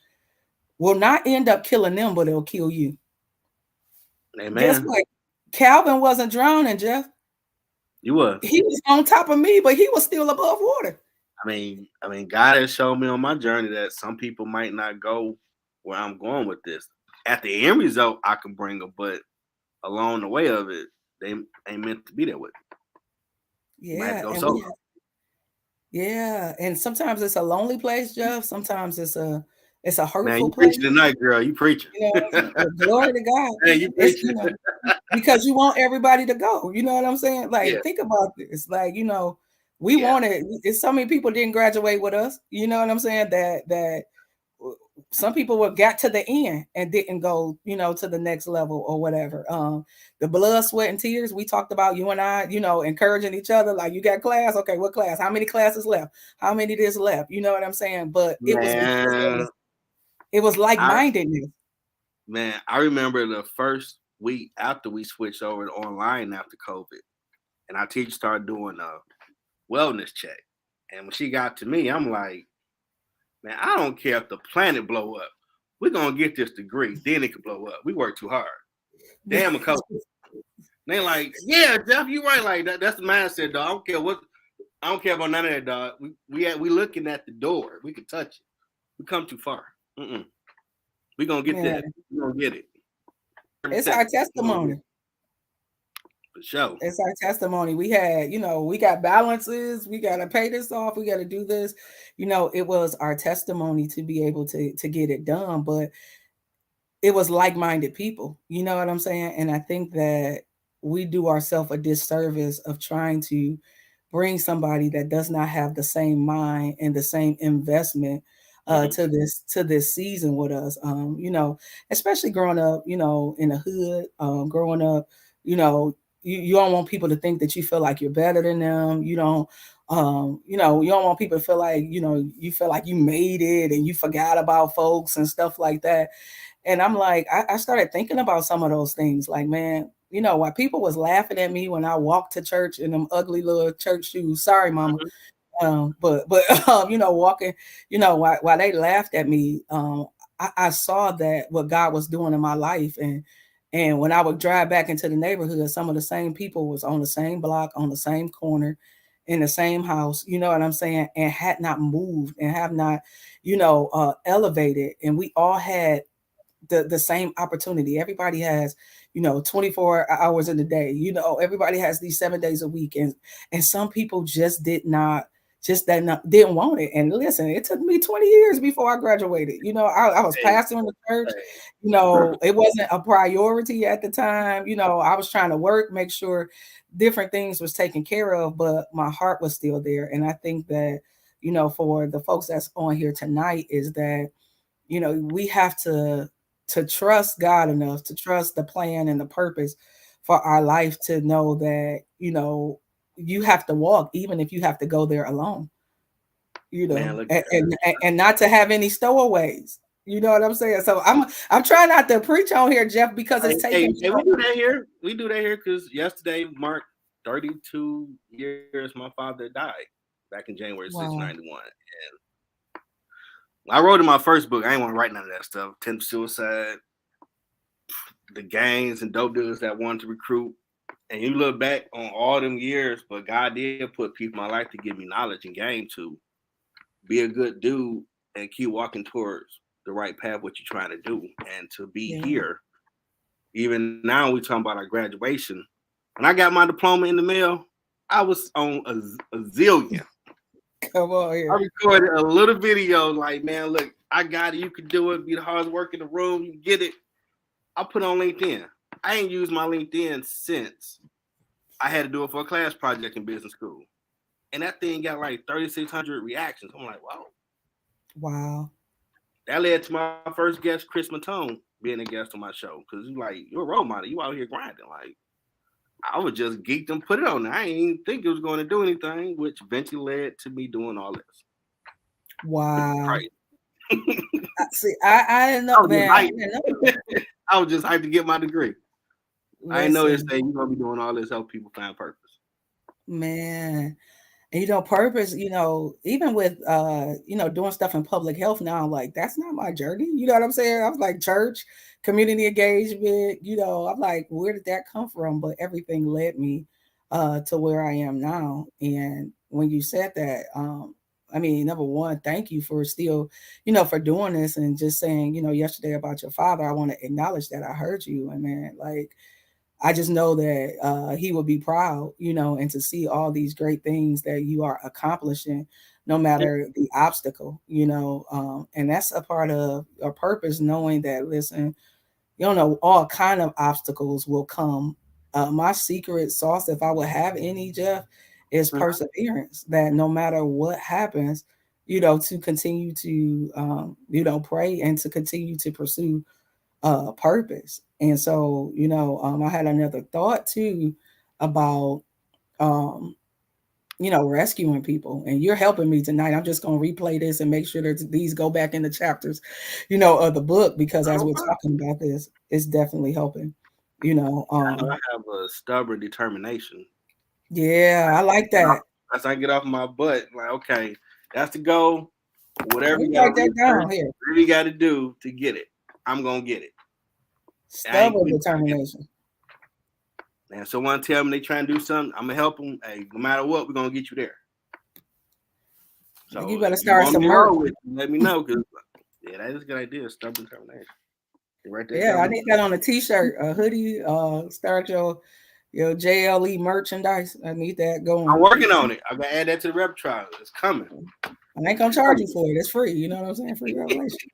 Speaker 2: will not end up killing them, but it'll kill you. Guess
Speaker 1: Amen.
Speaker 2: what? Calvin wasn't drowning, Jeff.
Speaker 1: You was.
Speaker 2: He was on top of me, but he was still above water.
Speaker 1: God has shown me on my journey that some people might not go where I'm going with this. At the end result, I can bring them, but along the way of it, they ain't meant to be there with. You might have to
Speaker 2: Yeah,
Speaker 1: go
Speaker 2: and
Speaker 1: solo.
Speaker 2: and sometimes it's a lonely place, Jeff. Sometimes it's It's a
Speaker 1: Man,
Speaker 2: hurtful
Speaker 1: you
Speaker 2: place.
Speaker 1: preaching tonight, girl. You preaching.
Speaker 2: You know what I'm saying? Well, glory to God.
Speaker 1: Man, you
Speaker 2: It's,
Speaker 1: preaching.
Speaker 2: because you want everybody to go. You know what I'm saying?
Speaker 1: Yeah,
Speaker 2: Like, think about this. Like, we
Speaker 1: yeah,
Speaker 2: wanted. It's so many people didn't graduate with us. You know what I'm saying? That some people were got to the end and didn't go, to the next level or whatever. The blood, sweat, and tears we talked about, you and I, encouraging each other. Like, you got class, okay? What class? How many classes left? How many this left? You know what I'm saying? But it was because
Speaker 1: man.
Speaker 2: it was like
Speaker 1: I
Speaker 2: mindedness.
Speaker 1: man, I remember the first week after we switched over to online after COVID, and our teacher started doing a wellness check. And when she got to me, I'm like, man, I don't care if the planet blow up. We're gonna get this degree, then it could blow up. We work too hard. Damn a coach. They like, yeah, Jeff, you right. Like that's the mindset, dog. I don't care about none of that, dog. We looking at the door. We can touch it. We come too far. We gonna get
Speaker 2: Man,
Speaker 1: that. We gonna get it. Every
Speaker 2: it's our
Speaker 1: second. We gonna get
Speaker 2: testimony.
Speaker 1: it. For sure.
Speaker 2: It's our testimony. We had, we got balances. We got to pay this off. We got to do this. It was our testimony to be able to get it done. But it was like-minded people. You know what I'm saying? And I think that we do ourselves a disservice of trying to bring somebody that does not have the same mind and the same investment
Speaker 1: Mm-hmm.
Speaker 2: to this season with us. Especially growing up, in the hood, growing up, you know, you don't want people to think that you feel like you're better than them. You don't want people to feel like, you feel like you made it and you forgot about folks and stuff like that. And I'm like, I started thinking about some of those things. Like, man, while people was laughing at me when I walked to church in them ugly little church shoes. Sorry, mama.
Speaker 1: Mm-hmm.
Speaker 2: But walking, while they laughed at me, I saw that what God was doing in my life. And when I would drive back into the neighborhood, some of the same people was on the same block, on the same corner, in the same house, you know what I'm saying, and had not moved and have not, elevated. And we all had the same opportunity. Everybody has, 24 hours in the day. Everybody has these 7 days a week, and some people just didn't want it. And listen, it took me 20 years before I graduated. I was
Speaker 1: Hey,
Speaker 2: pastoring the church.
Speaker 1: hey.
Speaker 2: It wasn't a priority at the time. I was trying to work, make sure different things was taken care of, but my heart was still there. And I think that, for the folks that's on here tonight, is that we have to trust God enough, to trust the plan and the purpose for our life, to know that you have to walk even if you have to go there alone,
Speaker 1: Man, look
Speaker 2: and,
Speaker 1: at
Speaker 2: and and not to have any stowaways. You know what I'm saying? So I'm trying not to preach on here, Jeff, because
Speaker 1: hey,
Speaker 2: it's taking
Speaker 1: hey,
Speaker 2: me
Speaker 1: hey, we do that here. We do that here because yesterday marked 32 years my father died back in January 6,
Speaker 2: wow.
Speaker 1: 91. I wrote in my first book, I ain't want to write none of that stuff. 10 suicide, the gangs and dope dealers that wanted to recruit. And you look back on all them years, but God did put people in my life to give me knowledge and game to be a good dude and keep walking towards the right path, what you're trying to do. And to be
Speaker 2: Yeah.
Speaker 1: here, even now we talking about our graduation. When I got my diploma in the mail, I was on a zillion.
Speaker 2: Come on
Speaker 1: I
Speaker 2: here.
Speaker 1: recorded a little video like, man, look, I got it. You can do it. Be the hardest work in the room. You get it. I put on LinkedIn. I ain't used my LinkedIn since I had to do it for a class project in business school. And that thing got like 3,600 reactions. I'm like, wow.
Speaker 2: Wow.
Speaker 1: That led to my first guest, Chris Matone, being a guest on my show. Because you like, you're a role model. You out here grinding. Like, I was just geeked and put it on there. I didn't even think it was going to do anything, which eventually led to me doing all this.
Speaker 2: Wow.
Speaker 1: Right.
Speaker 2: See, I didn't know,
Speaker 1: I was just
Speaker 2: man. I
Speaker 1: hyped.
Speaker 2: didn't know.
Speaker 1: I was just hyped to get my degree. I didn't know this
Speaker 2: Listen,
Speaker 1: day you're gonna be doing all this help people find purpose.
Speaker 2: man. And purpose, even with doing stuff in public health now, like that's not my journey. You know what I'm saying? I was like church, community engagement, I'm like, where did that come from? But everything led me to where I am now. And when you said that, I mean, number one, thank you for still, for doing this and just saying, yesterday about your father. I want to acknowledge that I heard you. And man, like I just know that he will be proud, and to see all these great things that you are accomplishing no matter the obstacle, and that's a part of a purpose, knowing that, listen, all kind of obstacles will come. My secret sauce, if I would have any, Jeff, is
Speaker 1: Mhm.
Speaker 2: perseverance. That no matter what happens, to continue to, pray and to continue to pursue purpose. And so, I had another thought too about, um, rescuing people. And you're helping me tonight. I'm just going to replay this and make sure that these go back in the chapters, of the book, because as we're
Speaker 1: Okay.
Speaker 2: talking about this, it's definitely helping. You know,
Speaker 1: I know
Speaker 2: um,
Speaker 1: I have a stubborn determination.
Speaker 2: yeah, I like
Speaker 1: Get off,
Speaker 2: that.
Speaker 1: as I get off my butt, like, okay, that's the goal. Whatever
Speaker 2: Let
Speaker 1: you
Speaker 2: me
Speaker 1: got to
Speaker 2: write that
Speaker 1: research,
Speaker 2: down here.
Speaker 1: whatever you got to do to get it, I'm gonna get it. I ain't
Speaker 2: Stubborn
Speaker 1: quitting till I get
Speaker 2: determination.
Speaker 1: it. And someone tell me they trying to do something, I'm gonna help them. Hey, no matter what, we're gonna get you there.
Speaker 2: Like, you
Speaker 1: So
Speaker 2: better
Speaker 1: if you
Speaker 2: start
Speaker 1: want
Speaker 2: some
Speaker 1: me to
Speaker 2: merch.
Speaker 1: roll with you, let me know. Cause yeah, that is a good idea. Stubborn determination. You write that
Speaker 2: Yeah,
Speaker 1: down.
Speaker 2: I need that on a t-shirt, a hoodie, start your JLE merchandise. I need that
Speaker 1: I'm
Speaker 2: going.
Speaker 1: working on it. I'm gonna add that to the repertoire. It's coming.
Speaker 2: I ain't gonna charge you for it. It's free. You know what I'm saying? Free revelation.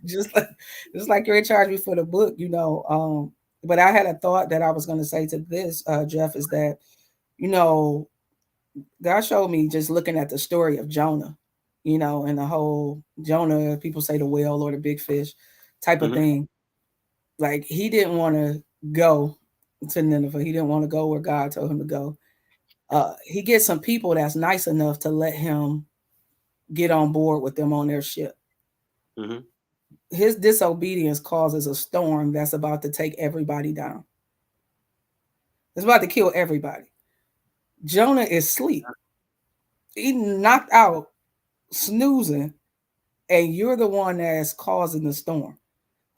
Speaker 2: just like just like you're charge me for the book. But I had a thought that I was gonna say to this, Jeff, is that, you know, God showed me just looking at the story of Jonah, and the whole Jonah, people say the whale or the big fish type of
Speaker 1: Hmm.
Speaker 2: thing. Like, he didn't want to go to Nineveh. He didn't want to go where God told him to go. He gets some people that's nice enough to let him get on board with them on their ship.
Speaker 1: Hmm.
Speaker 2: His disobedience causes a storm that's about to take everybody down. It's about to kill everybody. Jonah is asleep. He knocked out, snoozing, and you're the one that's causing the storm.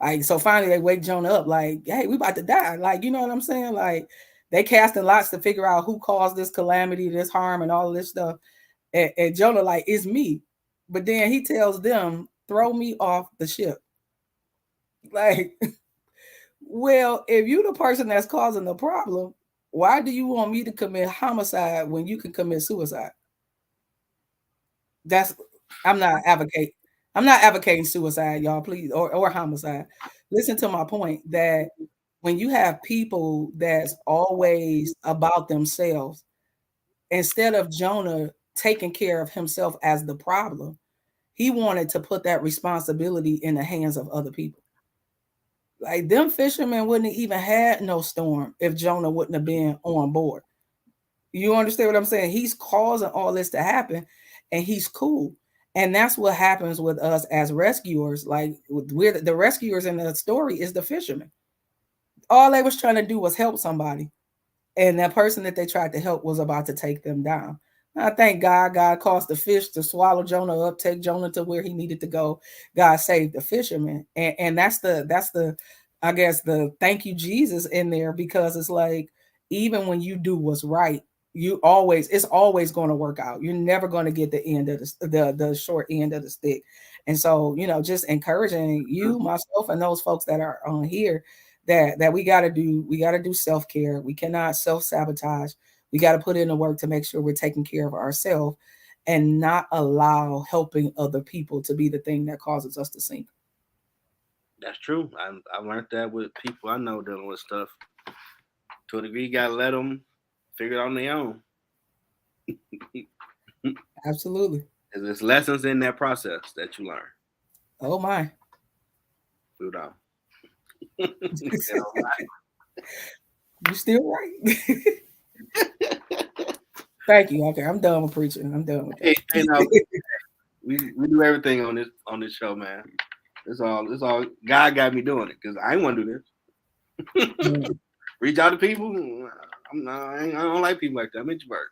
Speaker 2: Like, so finally they wake Jonah up, like, hey, we about to die. Like, you know what I'm saying? Like, they casting lots to figure out who caused this calamity, this harm, and all of this stuff. And Jonah, like, it's me. But then he tells them, throw me off the ship. Like, well, if you the person that's causing the problem, why do you want me to commit homicide when you can commit suicide? That's I'm not advocate. I'm not advocating suicide, y'all, please, or homicide. Listen to my point that when you have people that's always about themselves, instead of Jonah taking care of himself as the problem, he wanted to put that responsibility in the hands of other people. Like, them fishermen wouldn't have even had no storm if Jonah wouldn't have been on board. You understand what I'm saying? He's causing all this to happen, and he's cool. And that's what happens with us as rescuers. Like, we're the rescuers in the story is the fishermen. All they was trying to do was help somebody, and that person that they tried to help was about to take them down. I thank God. God caused the fish to swallow Jonah up, take Jonah to where he needed to go. God saved the fisherman, and that's the I guess the thank you Jesus in there, because it's like, even when you do what's right, it's always going to work out. You're never going to get the end of the short end of the stick. And so, just encouraging you, myself, and those folks that are on here, that we got to do self-care. We cannot self-sabotage. We got to put in the work to make sure we're taking care of ourselves and not allow helping other people to be the thing that causes us to sink.
Speaker 1: That's true. I learned that with people I know dealing with stuff. To a degree, you gotta let them figure it out on their own.
Speaker 2: Absolutely.
Speaker 1: There's lessons in that process that you learn.
Speaker 2: Oh my.
Speaker 1: You know.
Speaker 2: You still right. Thank you. Okay, I'm done with preaching. I'm done with
Speaker 1: Hey, hey, no,
Speaker 2: that.
Speaker 1: we do everything on this show, man. It's all. God got me doing it because I ain't want to do this.
Speaker 2: Yeah.
Speaker 1: Reach out to people. I don't like people like that. I'm introvert.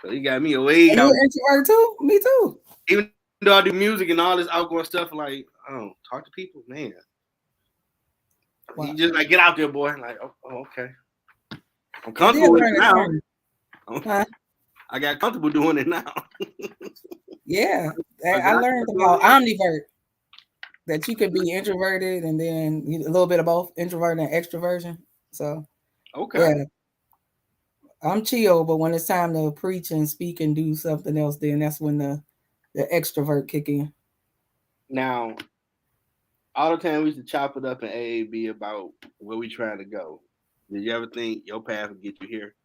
Speaker 1: So he got me away
Speaker 2: Are you
Speaker 1: out.
Speaker 2: an introvert too? Me too.
Speaker 1: Even though I do music and all this outgoing stuff, like, oh, talk to people, man. He
Speaker 2: Wow.
Speaker 1: just like, get out there, boy. Like, oh, okay. I'm
Speaker 2: I did
Speaker 1: comfortable with it
Speaker 2: learn a
Speaker 1: now.
Speaker 2: term. Huh?
Speaker 1: I got comfortable doing it now.
Speaker 2: Yeah.
Speaker 1: But
Speaker 2: I
Speaker 1: God,
Speaker 2: learned about omnivert, that you could be introverted and then a little bit of both introvert and extroversion. So
Speaker 1: okay.
Speaker 2: yeah, I'm chill, but when it's time to preach and speak and do something else, then that's when the extrovert kick in.
Speaker 1: Now, all the time we used to chop it up in AAB about where we trying to go. Did you ever think your path would get you here?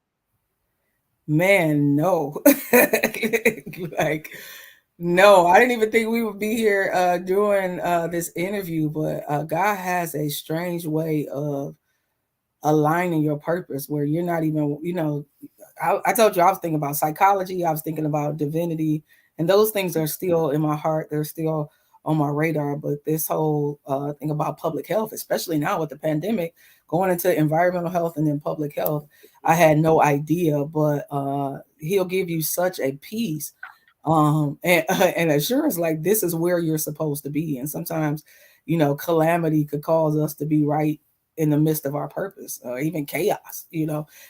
Speaker 2: Man, no. Like, no, I didn't even think we would be here doing this interview, but God has a strange way of aligning your purpose where you're not even, I told you I was thinking about psychology, I was thinking about divinity, and those things are still in my heart. They're still on my radar. But this whole thing about public health, especially now with the pandemic, going into environmental health and then public health, I had no idea. But he'll give you such a peace and and assurance like this is where you're supposed to be. And sometimes, calamity could cause us to be right in the midst of our purpose, or even chaos,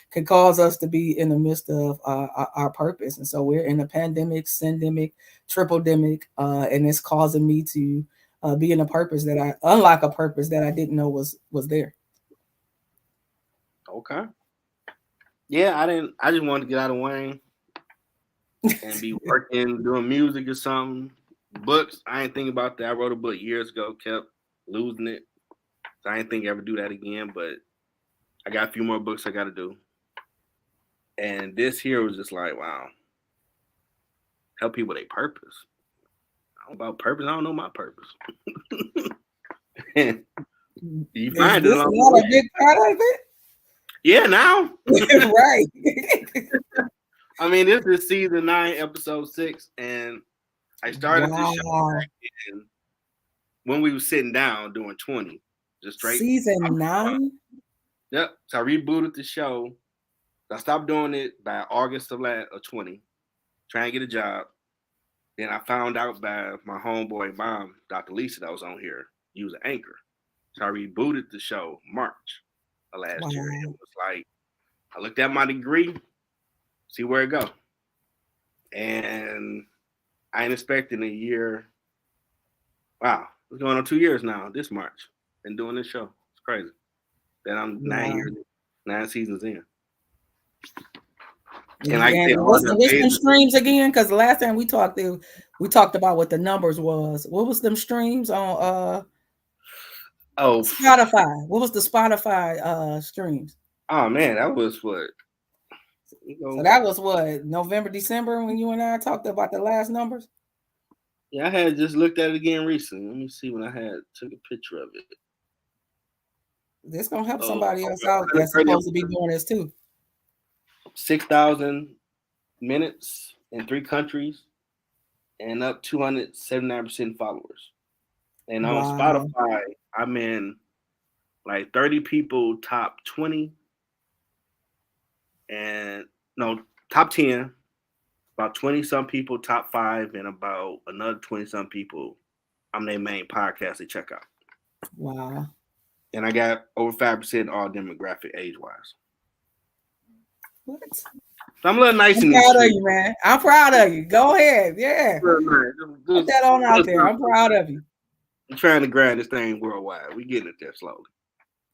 Speaker 2: could cause us to be in the midst of our purpose. And so we're in a pandemic, syndemic, triple demic, and it's causing me to be in a purpose that I unlock a purpose that I didn't know was there.
Speaker 1: Okay. Yeah, I didn't. I just wanted to get out of Wayne and be working, doing music or something. Books, I ain't thinking about that. I wrote a book years ago, kept losing it. So I ain't think I ever do that again, but I got a few more books I got to do. And this here was just like, wow, help people with a purpose. I don't know about purpose. I don't know my purpose. You
Speaker 2: Is
Speaker 1: find it
Speaker 2: this
Speaker 1: along the
Speaker 2: not a
Speaker 1: way.
Speaker 2: big part of
Speaker 1: Yeah, now.
Speaker 2: it? Right.
Speaker 1: I mean, this is season 9, episode 6, and I started this show
Speaker 2: Wow.
Speaker 1: back in when we were sitting down doing 20, just straight.
Speaker 2: Season 9?
Speaker 1: Yep. So I rebooted the show. I stopped doing it by August of 20, trying to get a job. Then I found out by my homeboy mom, Dr. Lisa, that was on here. He was an anchor. So I rebooted the show March of last year. It
Speaker 2: Wow.
Speaker 1: was like I looked at my degree, see where it go. And I ain't expecting a year. Wow, it's going on 2 years now. This March, been doing this show. It's crazy. That I'm 9 years,
Speaker 2: Wow.
Speaker 1: 9 seasons in, and like I say,
Speaker 2: And
Speaker 1: all the
Speaker 2: what's them
Speaker 1: amazing.
Speaker 2: streams again? Because the last time we talked about what the numbers was. What was them streams on
Speaker 1: Oh,
Speaker 2: Spotify? What was the Spotify streams?
Speaker 1: oh man, that was what you
Speaker 2: So
Speaker 1: know.
Speaker 2: that was what, November, December, when you and I talked about the last numbers.
Speaker 1: Yeah, I had just looked at it again recently. Let me see when I had took a picture of it.
Speaker 2: This gonna help
Speaker 1: Oh,
Speaker 2: somebody else
Speaker 1: okay,
Speaker 2: out that's
Speaker 1: 130
Speaker 2: supposed to be doing this too.
Speaker 1: 6,000 minutes in 3 countries and up 279% followers. And on
Speaker 2: Wow.
Speaker 1: Spotify, I'm in like 30 people top 20 and no top 10, about 20 some people top 5, and about another 20 some people. I'm their main podcast they check out.
Speaker 2: Wow.
Speaker 1: And I got over 5% all demographic age wise.
Speaker 2: What?
Speaker 1: So I'm a little nice
Speaker 2: I'm
Speaker 1: in these
Speaker 2: proud of
Speaker 1: streets.
Speaker 2: you, man. I'm proud of you. Go ahead. Yeah.
Speaker 1: A little nice.
Speaker 2: Put
Speaker 1: Just,
Speaker 2: that on out
Speaker 1: just,
Speaker 2: there. I'm proud of you.
Speaker 1: I'm trying to grind this thing worldwide. We getting it there slowly.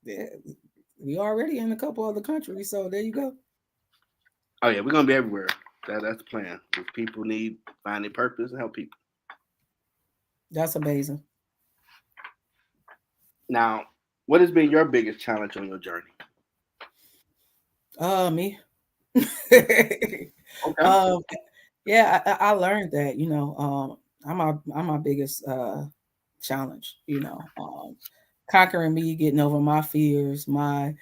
Speaker 2: Yeah. We already in a couple other countries, so there you go.
Speaker 1: Oh yeah, we're gonna be everywhere. That's the plan. If people need find their purpose and help people.
Speaker 2: That's amazing.
Speaker 1: Now, what has been your biggest challenge on your journey?
Speaker 2: Me.
Speaker 1: Okay.
Speaker 2: um, yeah, I learned that, I'm my biggest challenge, conquering me, getting over my fears, my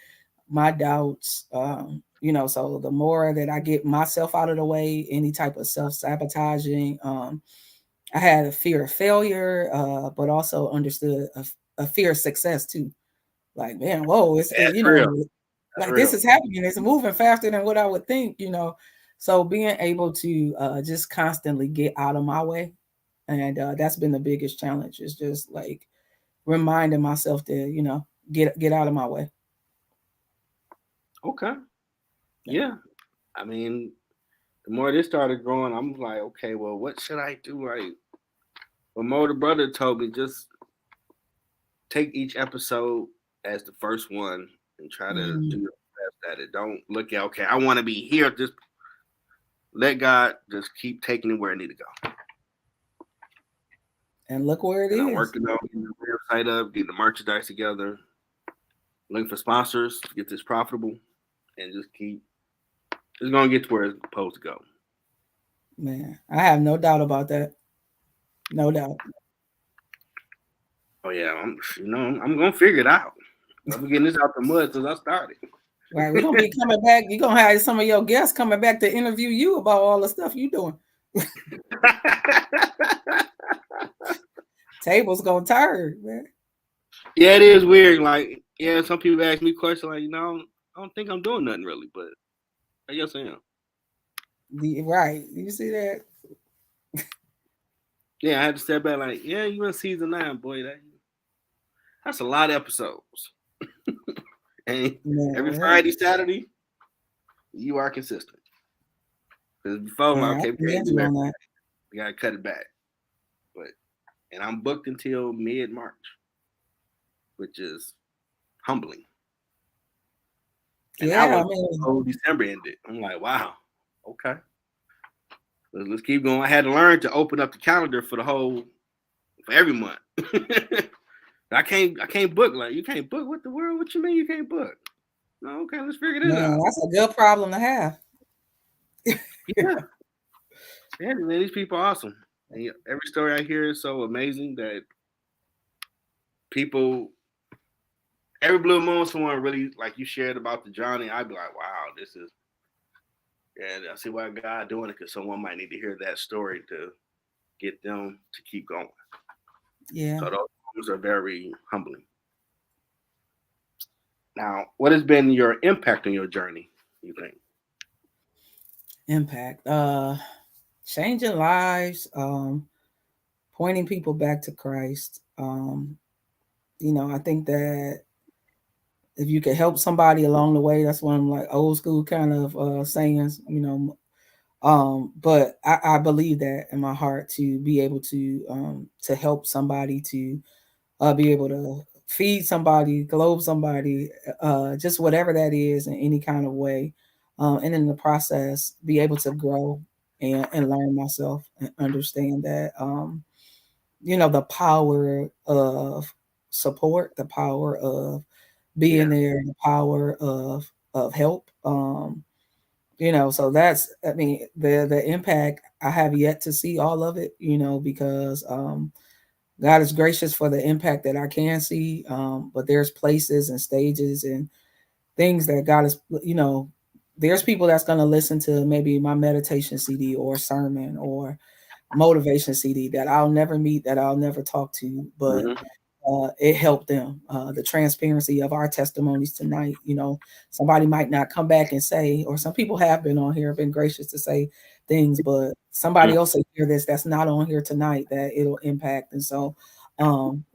Speaker 2: doubts, so the more that I get myself out of the way, any type of self-sabotaging, I had a fear of failure, but also understood a fear of success too. Like, man, whoa,
Speaker 1: That's real. That's
Speaker 2: like this
Speaker 1: real.
Speaker 2: is happening. It's moving faster than what I would think. So being able to just constantly get out of my way, and that's been the biggest challenge. Is just like reminding myself to, get out of my way.
Speaker 1: Okay. Yeah. I mean, the more this started growing, I'm like, okay, well, what should I do? Like, well, my older brother told me just take each episode as the first one and try to do
Speaker 2: Mm,
Speaker 1: your best at it. Don't look at okay, I want to be here. Just let God just keep taking it where it need to go.
Speaker 2: And look where it
Speaker 1: And I'm
Speaker 2: is.
Speaker 1: working on getting the website up, getting the merchandise together, looking for sponsors to get this profitable, and just keep. It's gonna get to where it's supposed to go.
Speaker 2: Man, I have no doubt about that. No doubt.
Speaker 1: Oh yeah, I'm gonna figure it out. I've been getting this out the mud since I started.
Speaker 2: Right. We're gonna be coming back. You're gonna have some of your guests coming back to interview you about all the stuff you doing. Table's gonna turn, man.
Speaker 1: Yeah, it is weird. Like, yeah, some people ask me questions like, I don't think I'm doing nothing really, but I guess I am.
Speaker 2: Right. You see that?
Speaker 1: Yeah, I had to step back. Like, yeah, you in season 9, boy. That's a lot of episodes. And every
Speaker 2: Man,
Speaker 1: Friday, Saturday, you are consistent. Because before, I'm like,
Speaker 2: man, I
Speaker 1: okay, we can't
Speaker 2: commend
Speaker 1: do
Speaker 2: you on
Speaker 1: everything.
Speaker 2: that.
Speaker 1: We gotta cut it back. But and I'm booked until mid March, which is humbling. And that
Speaker 2: Yeah,
Speaker 1: was
Speaker 2: I mean,
Speaker 1: whole December ended. I'm like, wow, okay, let's keep going. I had to learn to open up the calendar for every month. I can't book like you can't book. What the world? What you mean you can't book? No, okay, let's figure this
Speaker 2: man,
Speaker 1: out.
Speaker 2: that's a good problem to have.
Speaker 1: Yeah, yeah, man, these people are awesome. And every story I hear is so amazing that people every blue moon someone really like you shared about the Johnny, I'd be like, wow, this is yeah, I see why God doing it because someone might need to hear that story to get them to keep going.
Speaker 2: Yeah,
Speaker 1: So those moments are very humbling. Now, what has been your impact on your journey, you think?
Speaker 2: impact. Changing lives, pointing people back to Christ. I think that if you could help somebody along the way, that's one of them, like old school kind of sayings, but I believe that in my heart to be able to help somebody to be able to feed somebody, clothe somebody, just whatever that is in any kind of way. And in the process, be able to grow and learn myself and understand that, the power of support, the power of being
Speaker 1: Yeah.
Speaker 2: there, the power of help. So that's, I mean, the impact I have yet to see all of it, because God is gracious for the impact that I can see. But there's places and stages and things that God is, there's people that's going to listen to maybe my meditation CD or sermon or motivation CD that I'll never meet, that I'll never talk to, but
Speaker 1: Hmm.
Speaker 2: it helped them. The transparency of our testimonies tonight, somebody might not come back and say, or some people have been on here, been gracious to say things, but somebody else will hear this that's not on here tonight that it'll impact. And so um,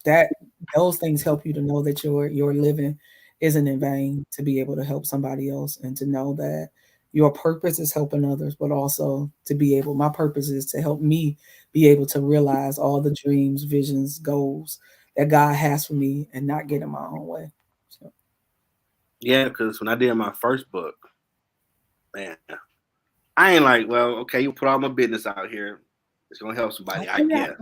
Speaker 2: that those things help you to know that your living isn't in vain, to be able to help somebody else and to know that your purpose is helping others, but also to be able, my purpose is to help me be able to realize all the dreams, visions, goals that God has for me and not get in my own way. So,
Speaker 1: Yeah, because when I did my first book, man, I ain't like, well, okay, you put all my business out here. It's gonna help somebody, I
Speaker 2: yeah,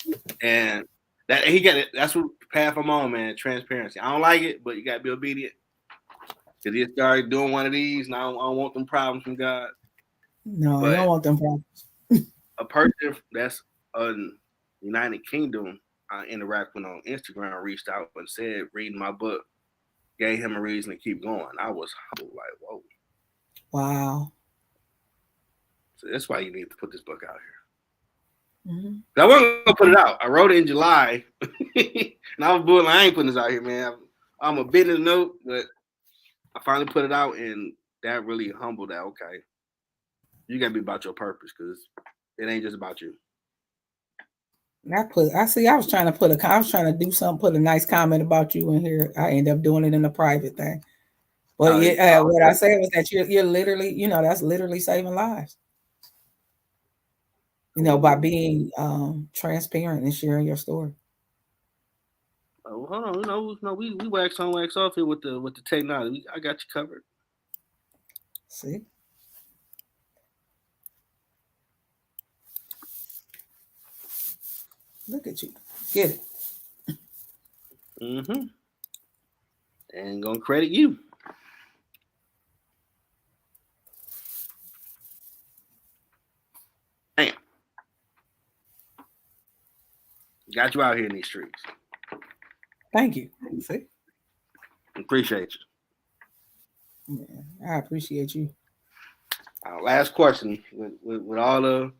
Speaker 1: guess. And that he got it. That's what path I'm on, man. Transparency. I don't like it, but you gotta be obedient. Cause he started doing one of these, and I don't want them problems from God.
Speaker 2: no, you don't
Speaker 1: But
Speaker 2: want them problems.
Speaker 1: a person that's in United Kingdom I interact with on Instagram reached out and said, reading my book gave him a reason to keep going. I was humbled, like, whoa.
Speaker 2: Wow.
Speaker 1: So that's why you need to put this book out
Speaker 2: Hmm.
Speaker 1: here. I wasn't gonna put it out. I wrote it in July, and I was bored. I ain't putting this out here, man. I'm a business note, but I finally put it out, and that really humbled that. Okay, you gotta be about your purpose, because it ain't just about you.
Speaker 2: I was trying to I was trying to do something, put a nice comment about you in here. I end up doing it in a private thing. But yeah, what I said was that you're literally, that's literally saving lives. By being transparent and sharing your story.
Speaker 1: Oh, hold on, no, we wax on, wax off here with the technology. I got you covered.
Speaker 2: See? Look at you. Get it.
Speaker 1: Mm-hmm. And gonna credit you. Damn, got you out here in these streets.
Speaker 2: Thank you. See?
Speaker 1: Appreciate
Speaker 2: Yeah, I appreciate you.
Speaker 1: you. Last question. With all the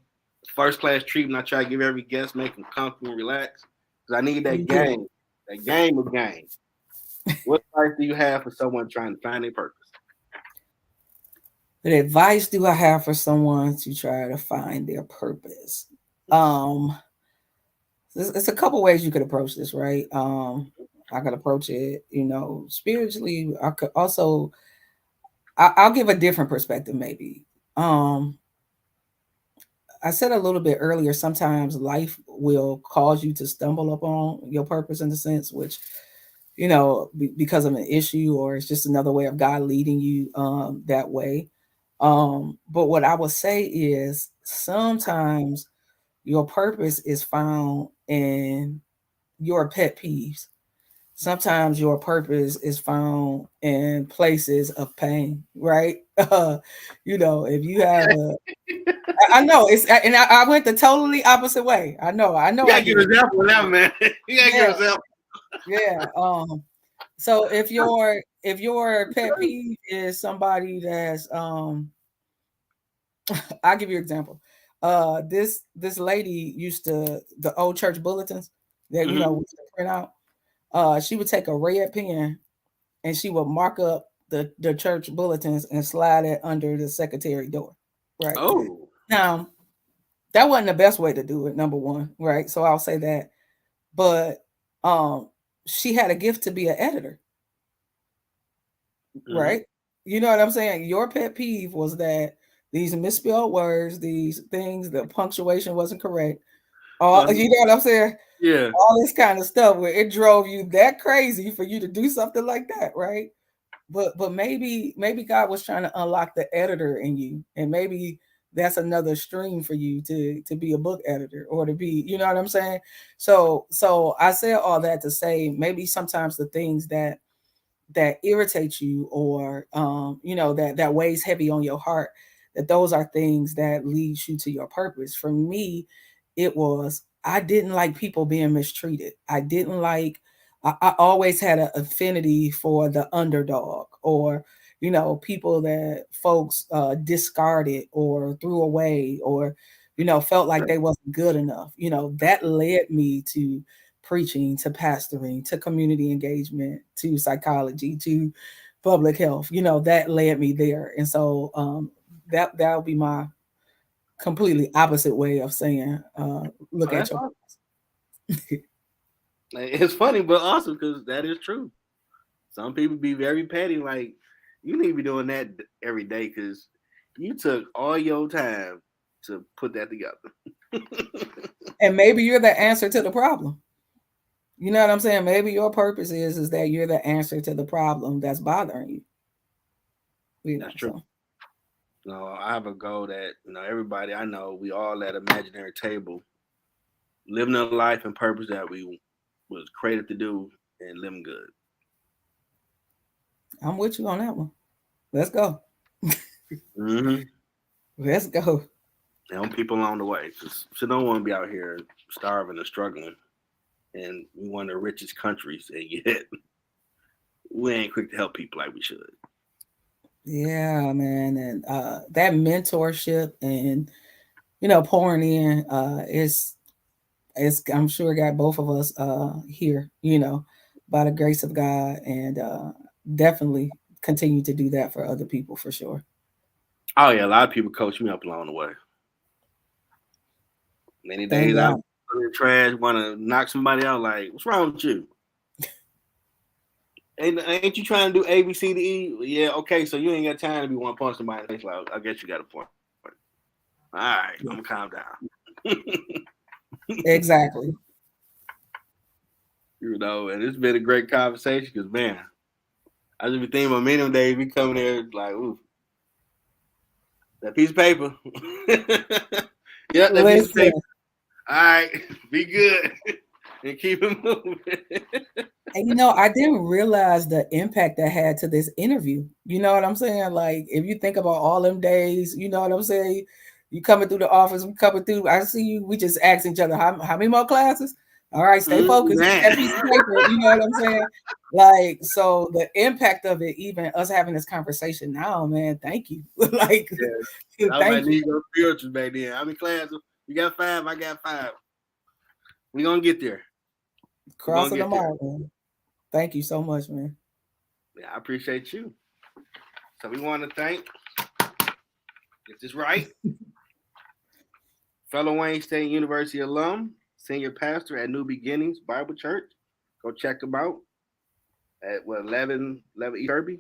Speaker 1: first class treatment, I try to give every guest, make them comfortable and relax. Because I need
Speaker 2: You
Speaker 1: that
Speaker 2: do.
Speaker 1: game. That game of game. What advice do you have for someone trying to find their purpose?
Speaker 2: What advice do I have for someone to try to find their purpose? Um, it's a couple ways you could approach this, right? I could approach it, spiritually. I could also, I'll give a different perspective, maybe. Um, I said a little bit earlier, sometimes life will cause you to stumble upon your purpose in a sense, which, because of an issue or it's just another way of God leading you that way. But what I would say is sometimes your purpose is found in your pet peeves. Sometimes your purpose is found in places of pain, right? If you have I know it's, and I went the totally opposite way. I know,
Speaker 1: You
Speaker 2: I
Speaker 1: gotta give an
Speaker 2: did.
Speaker 1: example of that, man. You gotta give
Speaker 2: Yeah,
Speaker 1: an example.
Speaker 2: yeah. So if your pet peeve is somebody that's I'll give you an example. This lady used to the old church bulletins that we
Speaker 1: Mm-hmm.
Speaker 2: used to print out. She would take a red pen and she would mark up the church bulletins and slide it under the secretary door. Right
Speaker 1: Oh.
Speaker 2: now, that wasn't the best way to do it. Number one, right? So I'll say that. But um, she had a gift to be an editor,
Speaker 1: Mm-hmm.
Speaker 2: right? You know what I'm saying? Your pet peeve was that these misspelled words, these things, the punctuation wasn't correct. All you know what I'm saying?
Speaker 1: Yeah.
Speaker 2: All this kind of stuff where it drove you that crazy for you to do something like that, right? But maybe God was trying to unlock the editor in you, and maybe that's another stream for you to be a book editor or to be, you know what I'm saying? So I say all that to say maybe sometimes the things that irritates you or that weighs heavy on your heart, that those are things that leads you to your purpose. For me, it was I didn't like people being mistreated. I always had an affinity for the underdog, or people that folks discarded or threw away, or felt like they wasn't good enough. That led me to preaching, to pastoring, to community engagement, to psychology, to public health. That led me there. And so that would be my completely opposite way of saying
Speaker 1: Oh,
Speaker 2: look at
Speaker 1: that's
Speaker 2: your
Speaker 1: awesome. It's funny, but awesome because that is true. Some people be very petty. Like you need to be doing that every day because you took all your time to put that together.
Speaker 2: and maybe you're the answer to the problem. You know what I'm saying? Maybe your purpose is that you're the answer to the problem that's bothering you.
Speaker 1: That's true.
Speaker 2: So
Speaker 1: No, I have a goal that everybody I know we all at imaginary table living a life and purpose that we was created to do and living good.
Speaker 2: I'm with you on that one. Let's go.
Speaker 1: Mm-hmm.
Speaker 2: Let's go.
Speaker 1: And on people along the way, because she don't want to be out here starving or struggling. And we one of the richest countries, and yet we ain't quick to help people like we should.
Speaker 2: Yeah, man. And that mentorship and pouring in it's I'm sure got both of us here, by the grace of God, and definitely continue to do that for other people for sure.
Speaker 1: Oh yeah, a lot of people coach me up along the way. Many
Speaker 2: Thank
Speaker 1: days I
Speaker 2: God.
Speaker 1: in the trash, want to knock somebody out. Like, what's wrong with you? Ain't you trying to do A, B, C, D, E? Yeah, okay. So you ain't got time to be one punch somebody in the face. Like, I guess you got a point. All right, I'm gonna calm down.
Speaker 2: Exactly.
Speaker 1: And it's been a great conversation because man, I just be thinking about many days we coming here like, ooh, that piece of paper. Yeah, that piece of
Speaker 2: Listen,
Speaker 1: paper. All right, be good and keep it moving.
Speaker 2: And I didn't realize the impact that had to this interview. You know what I'm saying? Like, if you think about all them days, you know what I'm saying? You coming through the office, we coming through. I see you. We just asking each other, how many more classes? All right, stay focused. Get that piece of paper. You know what I'm saying? Like, so the impact of it, even us having this conversation now, man, thank you. Like,
Speaker 1: yeah. I might need your spirituals back then. How many classes? You got 5, I got 5. We're gonna get there.
Speaker 2: Crossing them all, man. Thank you so much, man.
Speaker 1: Yeah, I appreciate you. So we want to thank, get this right, fellow Wayne State University alum, senior pastor at New Beginnings Bible Church. Go check them out at 11 East Kirby.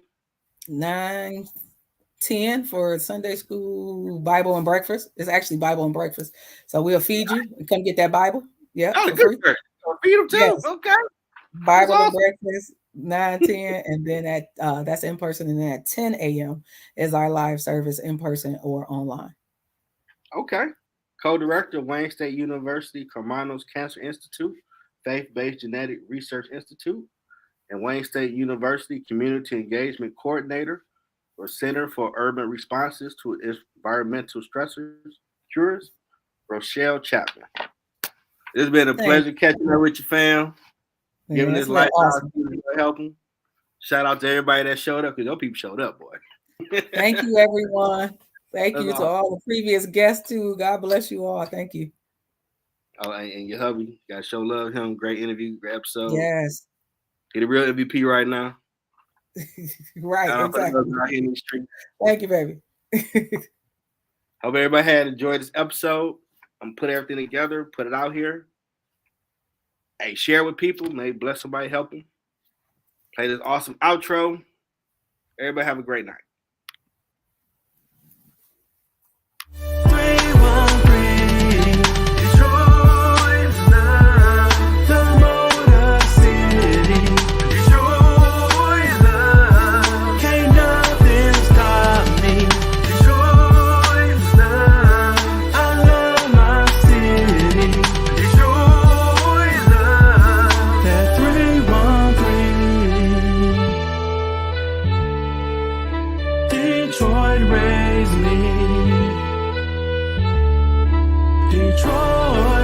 Speaker 2: 9:10 for Sunday school Bible and breakfast. It's actually Bible and breakfast. So we'll feed you and come get that Bible. Yeah.
Speaker 1: Oh, good. Feed them too. Yes. Okay.
Speaker 2: Bible and breakfast, 9:10, and then at that's in person, and then at 10 a.m. is our live service in person or online.
Speaker 1: Okay. Co-director of Wayne State University Karmanos Cancer Institute, Faith-Based Genetic Research Institute, and Wayne State University Community Engagement Coordinator for Center for Urban Responses to Environmental Stressors, Cures, Rochelle Chapman. It's been a pleasure catching up with you, fam. Giving this life awesome. Helping. Shout out to everybody that showed up, because those people showed up, boy.
Speaker 2: Thank you, everyone. Thank you to all the previous guests too. God bless you all. Thank you.
Speaker 1: Oh, and your hubby, gotta show love him. Great interview, great episode.
Speaker 2: Yes.
Speaker 1: He's a real MVP right now.
Speaker 2: Right, exactly. Thank you, baby.
Speaker 1: Hope everybody had enjoyed this episode. I'm gonna put everything together, put it out here. Hey, share with people. Maybe bless somebody, help them. Play this awesome outro. Everybody have a great night.
Speaker 3: Detroit raised me. Detroit.